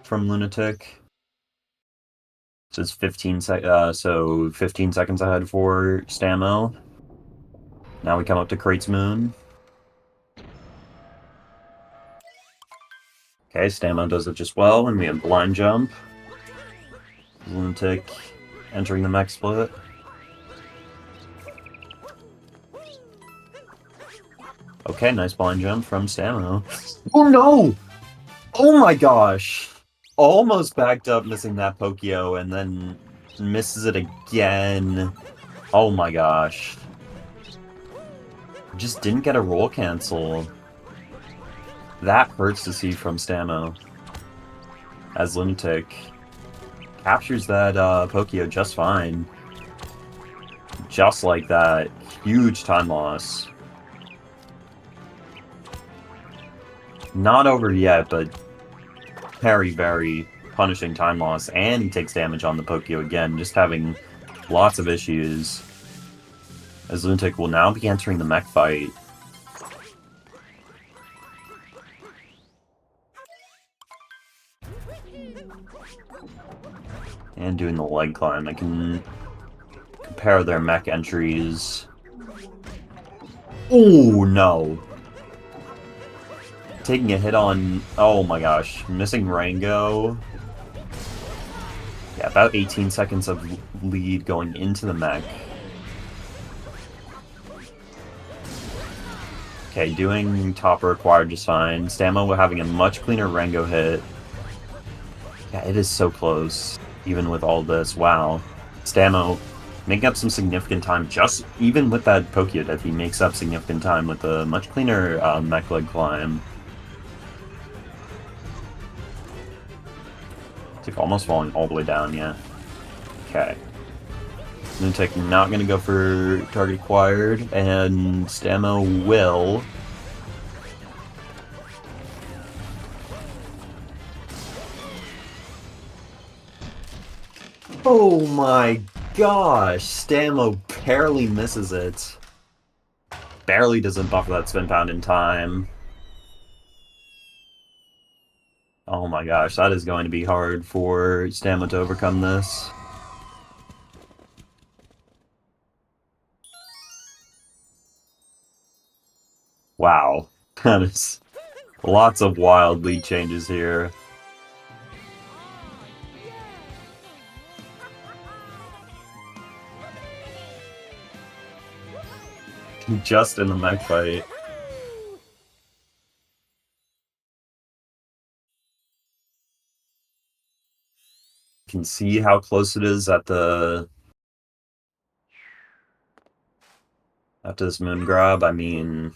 from Lunatic. So it's 15 seconds ahead for Stamo. Now we come up to Crates Moon. Okay, Stamo does it just well, and we have Blind Jump. Lunatic entering the mech split. Okay, nice blind jump from Stamo. Oh no! Oh my gosh! Almost backed up missing that Pokio and then misses it again. Oh my gosh. Just didn't get a roll cancel. That hurts to see from Stamo. As Lunatic captures that Pokio just fine. Just like that. Huge time loss. Not over yet, but very, very punishing time loss, and he takes damage on the Pokio again, just having lots of issues. As Lunatic will now be entering the mech fight. And doing the leg climb. I can compare their mech entries. Oh, no. Taking a hit on... Oh my gosh. Missing Rango. Yeah, about 18 seconds of lead going into the mech. Okay, doing top required just fine. Stamo having a much cleaner Rango hit. Yeah, it is so close, even with all this. Wow. Stamo making up some significant time, just even with that Pokio diff, he makes up significant time with a much cleaner mech leg climb. It's like almost falling all the way down, yeah. Okay. Lunatic not going to go for target acquired, and Stamo will. Oh my gosh! Stamo barely misses it. Barely doesn't buffer that spin pound in time. Oh my gosh, that is going to be hard for Stamo to overcome this. Wow. That is lots of wild lead changes here. Just in the mech fight. You can see how close it is at the... After this moon grab, I mean...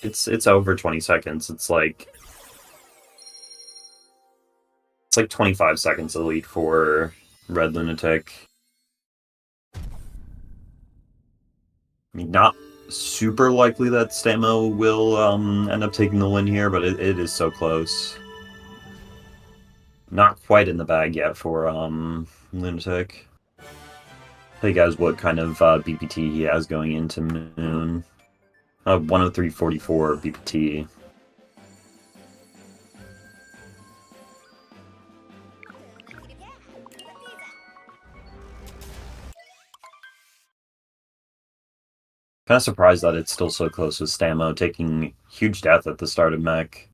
It's over 20 seconds. It's like 25 seconds of lead for RedLunatic. I mean, not super likely that Stamo will end up taking the win here, but it is so close. Not quite in the bag yet for Lunatic. Tell you guys what kind of BPT he has going into Moon. 103.44 BPT. Kind of surprised that it's still so close with Stamo taking huge death at the start of mech.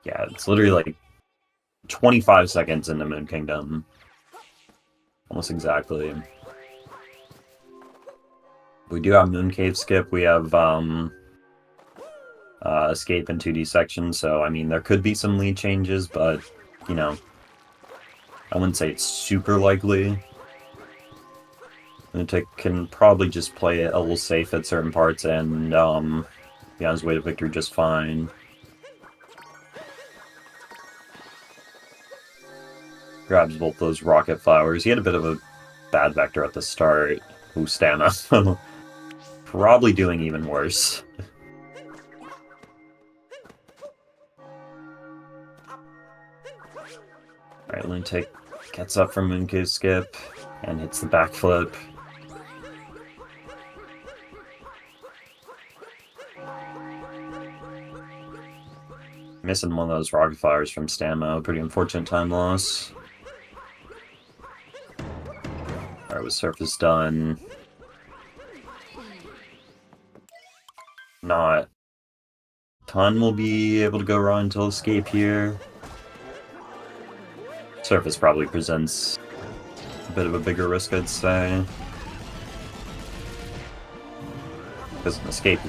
Yeah, it's literally like 25 seconds into Moon Kingdom. Almost exactly. We do have Moon Cave skip. We have escape and 2D section, so I mean there could be some lead changes, but you know, I wouldn't say it's super likely. Lunatic can probably just play it a little safe at certain parts and be on his way to victory just fine. Grabs both those rocket flowers. He had a bit of a bad vector at the start. Ooh, Stamo. Probably doing even worse. Alright, Lunatic gets up from Moon Cave skip and hits the backflip. Missing one of those rocket flowers from Stamo. Pretty unfortunate time loss. Alright, with surface done. Not a ton will be able to go wrong until escape here. Surface probably presents a bit of a bigger risk, I'd say. Because an escape,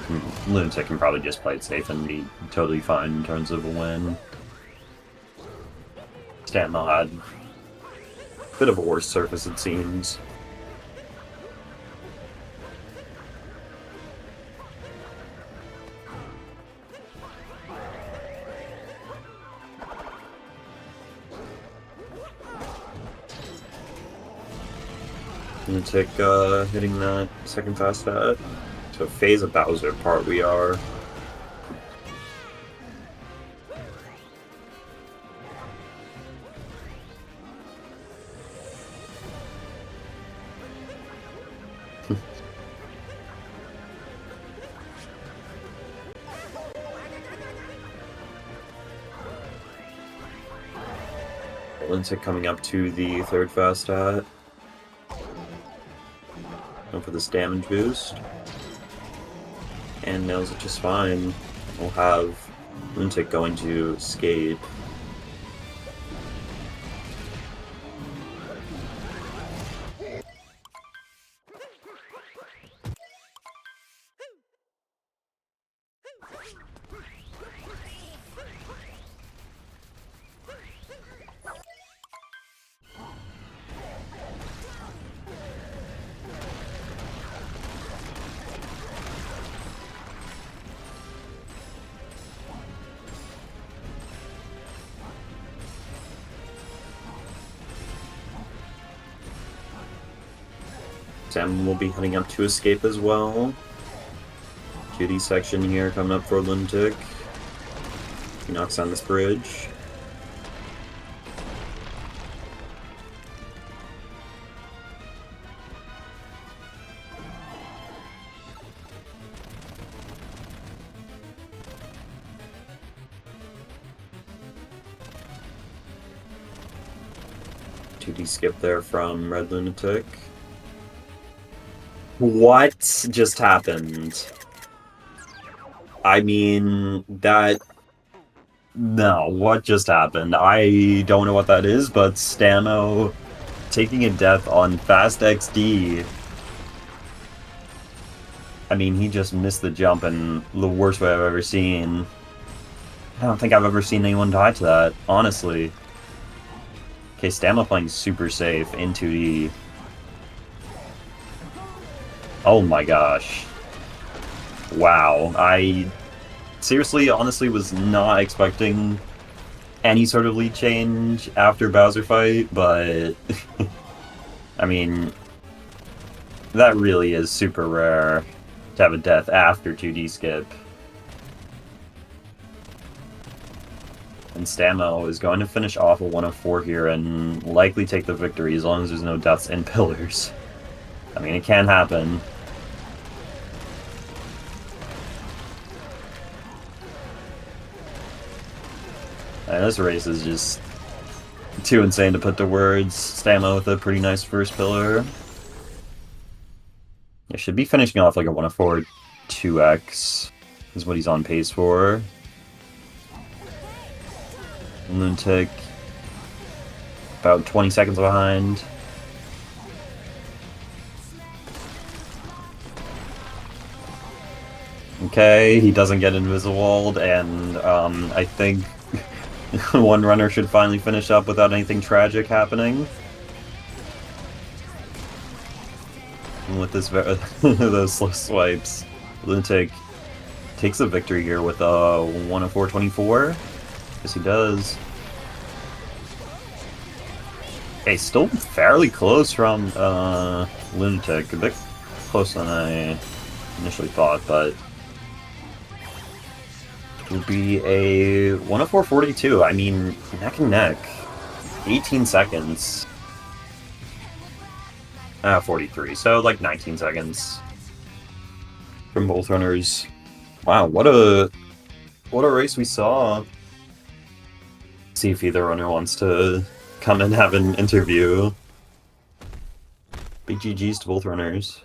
Lunatic can probably just play it safe and be totally fine in terms of a win. Stamo had a bit of a worse surface, it seems. Lunatic hitting that second fast stat. So phase of Bowser part we are. Lunatic coming up to the third fast stat. Going for this damage boost. And nails it just fine. We'll have Lunatic going to escape. Sam will be heading up to escape as well. Cutie section here coming up for Lunatic. He knocks on this bridge. Cutie skip there from RedLunatic. What just happened? I mean, that... No, what just happened? I don't know what that is, but Stamo taking a death on Fast XD. I mean, he just missed the jump in the worst way I've ever seen. I don't think I've ever seen anyone die to that, honestly. Okay, Stamo playing super safe in 2D. Oh my gosh. Wow. I seriously, honestly, was not expecting any sort of lead change after Bowser fight, but I mean, that really is super rare to have a death after 2D skip. And Stamo is going to finish off a 104 here and likely take the victory as long as there's no deaths in pillars. I mean, it can happen. And this race is just too insane to put to words. Stamo with a pretty nice first pillar. It should be finishing off like a 104 2x is what he's on pace for. Lunatic about 20 seconds behind. Okay, he doesn't get invisibled, and I think one runner should finally finish up without anything tragic happening. And with this those slow swipes, Lunatic takes the victory here with a 104.24. Yes, he does. Okay, still fairly close from Lunatic. A bit closer than I initially thought, but it would be a 104.42. I mean, neck and neck. 18 seconds. 43. So like 19 seconds from both runners. Wow, what a race we saw. See if either runner wants to come and have an interview. Big GG's to both runners.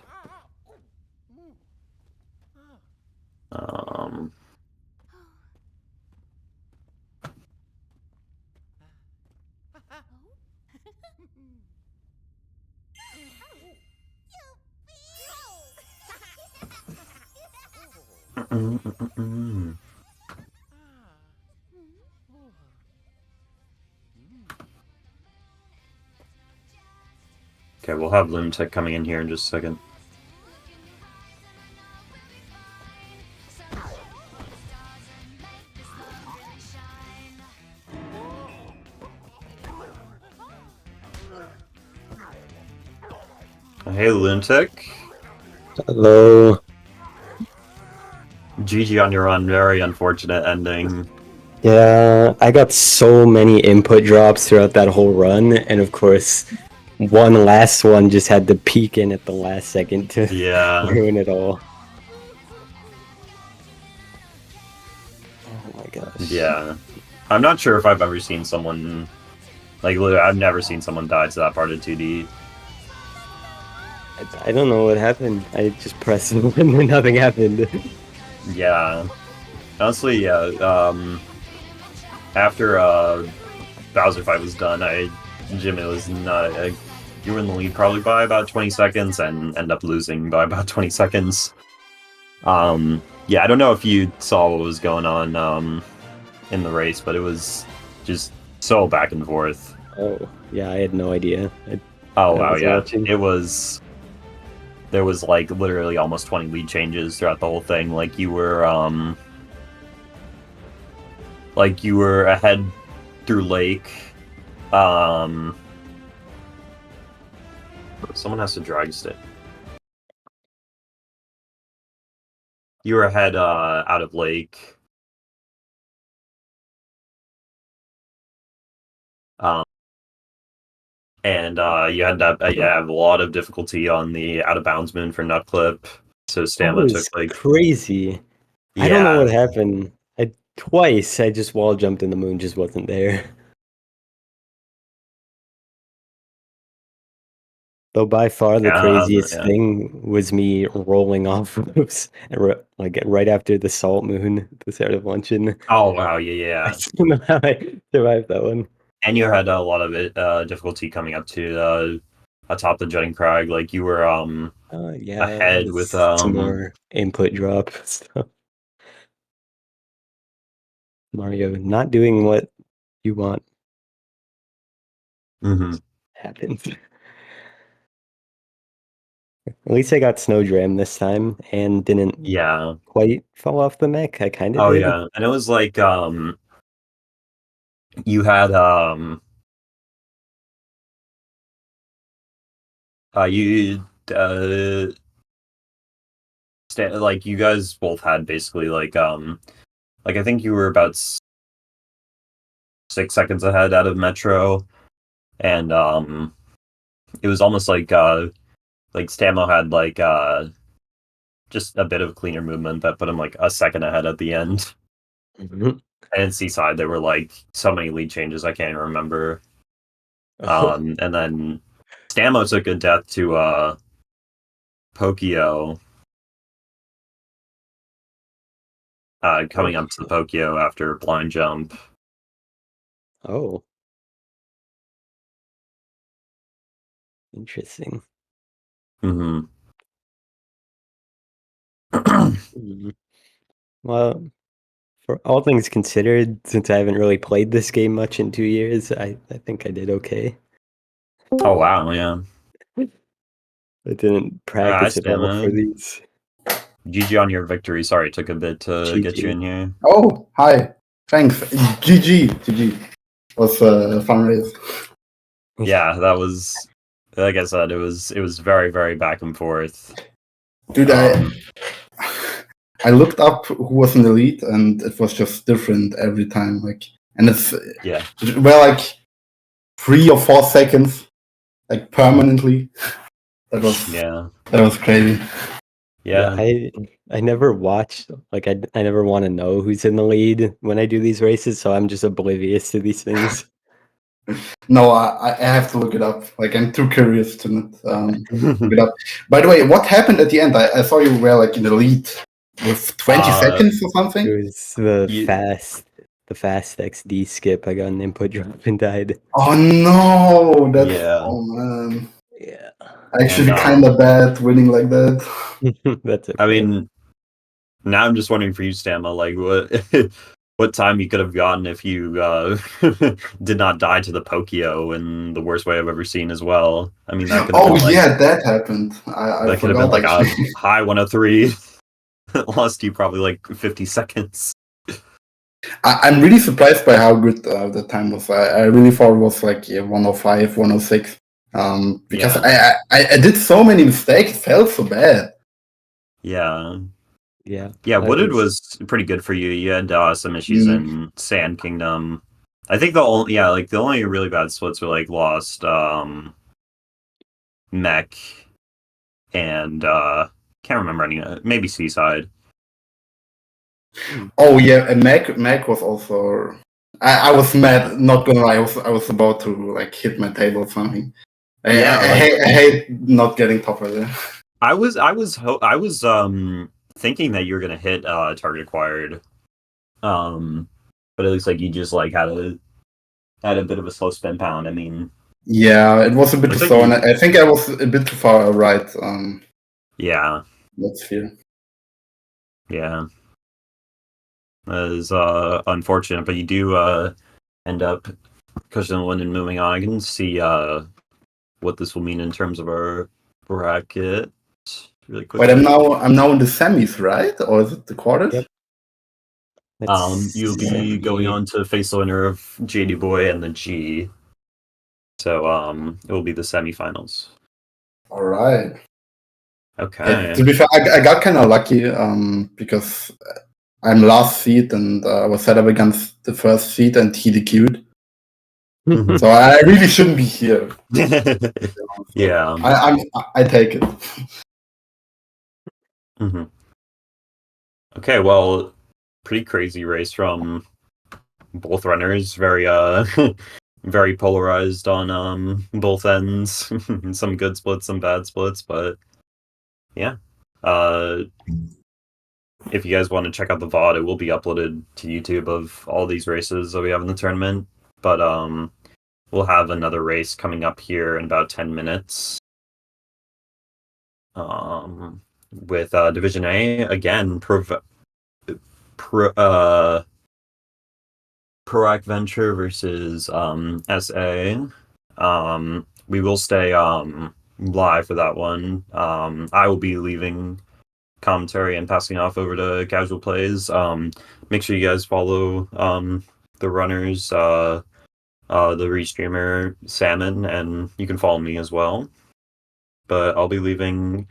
Okay, we'll have Lunatic coming in here in just a second. Hey, Lunatic. Hello. GG on your run. Very unfortunate ending. Yeah, I got so many input drops throughout that whole run, and of course, one last one just had to peek in at the last second to Yeah. ruin it all. Oh my gosh. Yeah. I'm not sure if I've ever seen someone... Like, literally, I've never seen someone die to that part of 2D. I don't know what happened. I just pressed and nothing happened. Yeah. Honestly, yeah. After Bowser fight was done, Jimmy was not... you were in the lead probably by about 20 seconds and end up losing by about 20 seconds. Yeah, I don't know if you saw what was going on in the race, but it was just so back and forth. Oh, yeah, I had no idea. Oh, I wow, was yeah. watching. It was... There was, like, literally almost 20 lead changes throughout the whole thing. Like, you were ahead through Lake. Someone has to drag stick. You were ahead out of Lake. And you had to have a lot of difficulty on the out of bounds moon for Nut Clip. So That Stamo took was like crazy. I don't know what yeah. happened. Twice I just wall jumped and the moon just wasn't there. Though by far the craziest Yeah. thing was me rolling off roofs, like right after the salt moon, the start of luncheon. Oh wow, I yeah. don't know how I survived that one. And you had a lot of difficulty coming up to atop the jutting crag. Like you were Yeah, it ahead with was some more input drop stuff. Mario not doing what you want mhm. happens. At least I got Snowdram this time and didn't Yeah. quite fall off the mech. I kind of Oh did. yeah. And it was like you had you like you guys both had basically like I think you were about 6 seconds ahead out of Metro, and it was almost like Stamo had just a bit of cleaner movement that put him like a second ahead at the end. Mhm. And Seaside, there were like so many lead changes I can't even remember. Oh, And then Stamo took a death to Pokio, coming up to the Pokemon. Pokio after blind jump. Oh, interesting. Mm-hmm. Mhm. Well, for all things considered, since I haven't really played this game much in 2 years, I think I did okay. Oh wow, yeah. I didn't I practice at all for Stamo. these. GG on your victory. Sorry, it took a bit to get you GG. in here. Oh, hi. Thanks. GG. Was a fun race. Yeah, that was like I said, it was very, very back and forth. Dude, I looked up who was in the lead and it was just different every time. And it's Yeah. well, like 3 or 4 seconds, like permanently. That was crazy. Yeah, Yeah. I never watched, like I never want to know who's in the lead when I do these races, so I'm just oblivious to these things. No, I have to look it up. Like I'm too curious to not look it Yeah. up. By the way, what happened at the end? I saw you were like in the lead with 20 seconds or It something. was you, the fast XD skip. I got an input drop and died. Oh no, yeah. oh man. Yeah. Actually, And kind of bad winning like that. That's I okay. mean, now I'm just wondering for you, Stama, like what what time you could have gotten if you did not die to the Pokio in the worst way I've ever seen as well. I mean, that could have Oh been like yeah, that happened. I that could have been forgot like a actually. high 103. Lost you probably like 50 seconds. I'm really surprised by how good the time was. I really thought it was like 105, 106. Because Yeah. I did so many mistakes, it felt so bad. Yeah. Yeah. Yeah, I Wooded was- was pretty good for you. You had some issues Mm. in Sand Kingdom. I think the only really bad splits were like Lost, Mech, and can't remember any. Maybe Seaside. Oh yeah, and Mac was also. I was mad. Not gonna lie, I was about to like hit my table or something. Yeah, like I hate not getting topper there. I was thinking that you were gonna hit target acquired, but it looks like you just like had a bit of a slow spin pound. I mean, Yeah, it was a bit too looks like slow, and I think I was a bit too far right. yeah, That's fear. yeah, that is unfortunate, but you do end up cushioning the win and moving on. I can see what this will mean in terms of our bracket really Wait, quickly. I'm now in the semis, right? Or is it the quarters? Yep. You'll be going on to face the winner of JD Boy and the G. So it will be the semifinals. All right. Okay. To be fair, I got kind of lucky because I'm last seed and I was set up against the first seed and he DQ'd. So I really shouldn't be here. Yeah. I take it. Mm-hmm. Okay, well, pretty crazy race from both runners. Very very polarized on both ends. Some good splits, some bad splits, but yeah. If you guys want to check out the VOD, it will be uploaded to YouTube of all these races that we have in the tournament. But we'll have another race coming up here in about 10 minutes. With Division A again, Proac Venture versus SA. We will stay live for that one. I will be leaving commentary and passing off over to Casual Plays. Make sure you guys follow the runners, the restreamer Salmon, and you can follow me as well. But I'll be leaving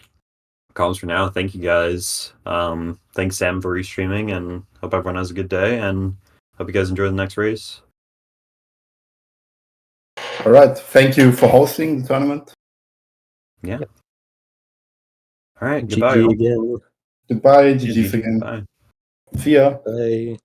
calls for now. Thank you guys. Thanks Sam for restreaming, and hope everyone has a good day, and hope you guys enjoy the next race. All right. Thank you for hosting the tournament. Yeah. Yep. All right. Goodbye. GG All. again. Goodbye. GG's GG. again. Bye. See ya. Bye.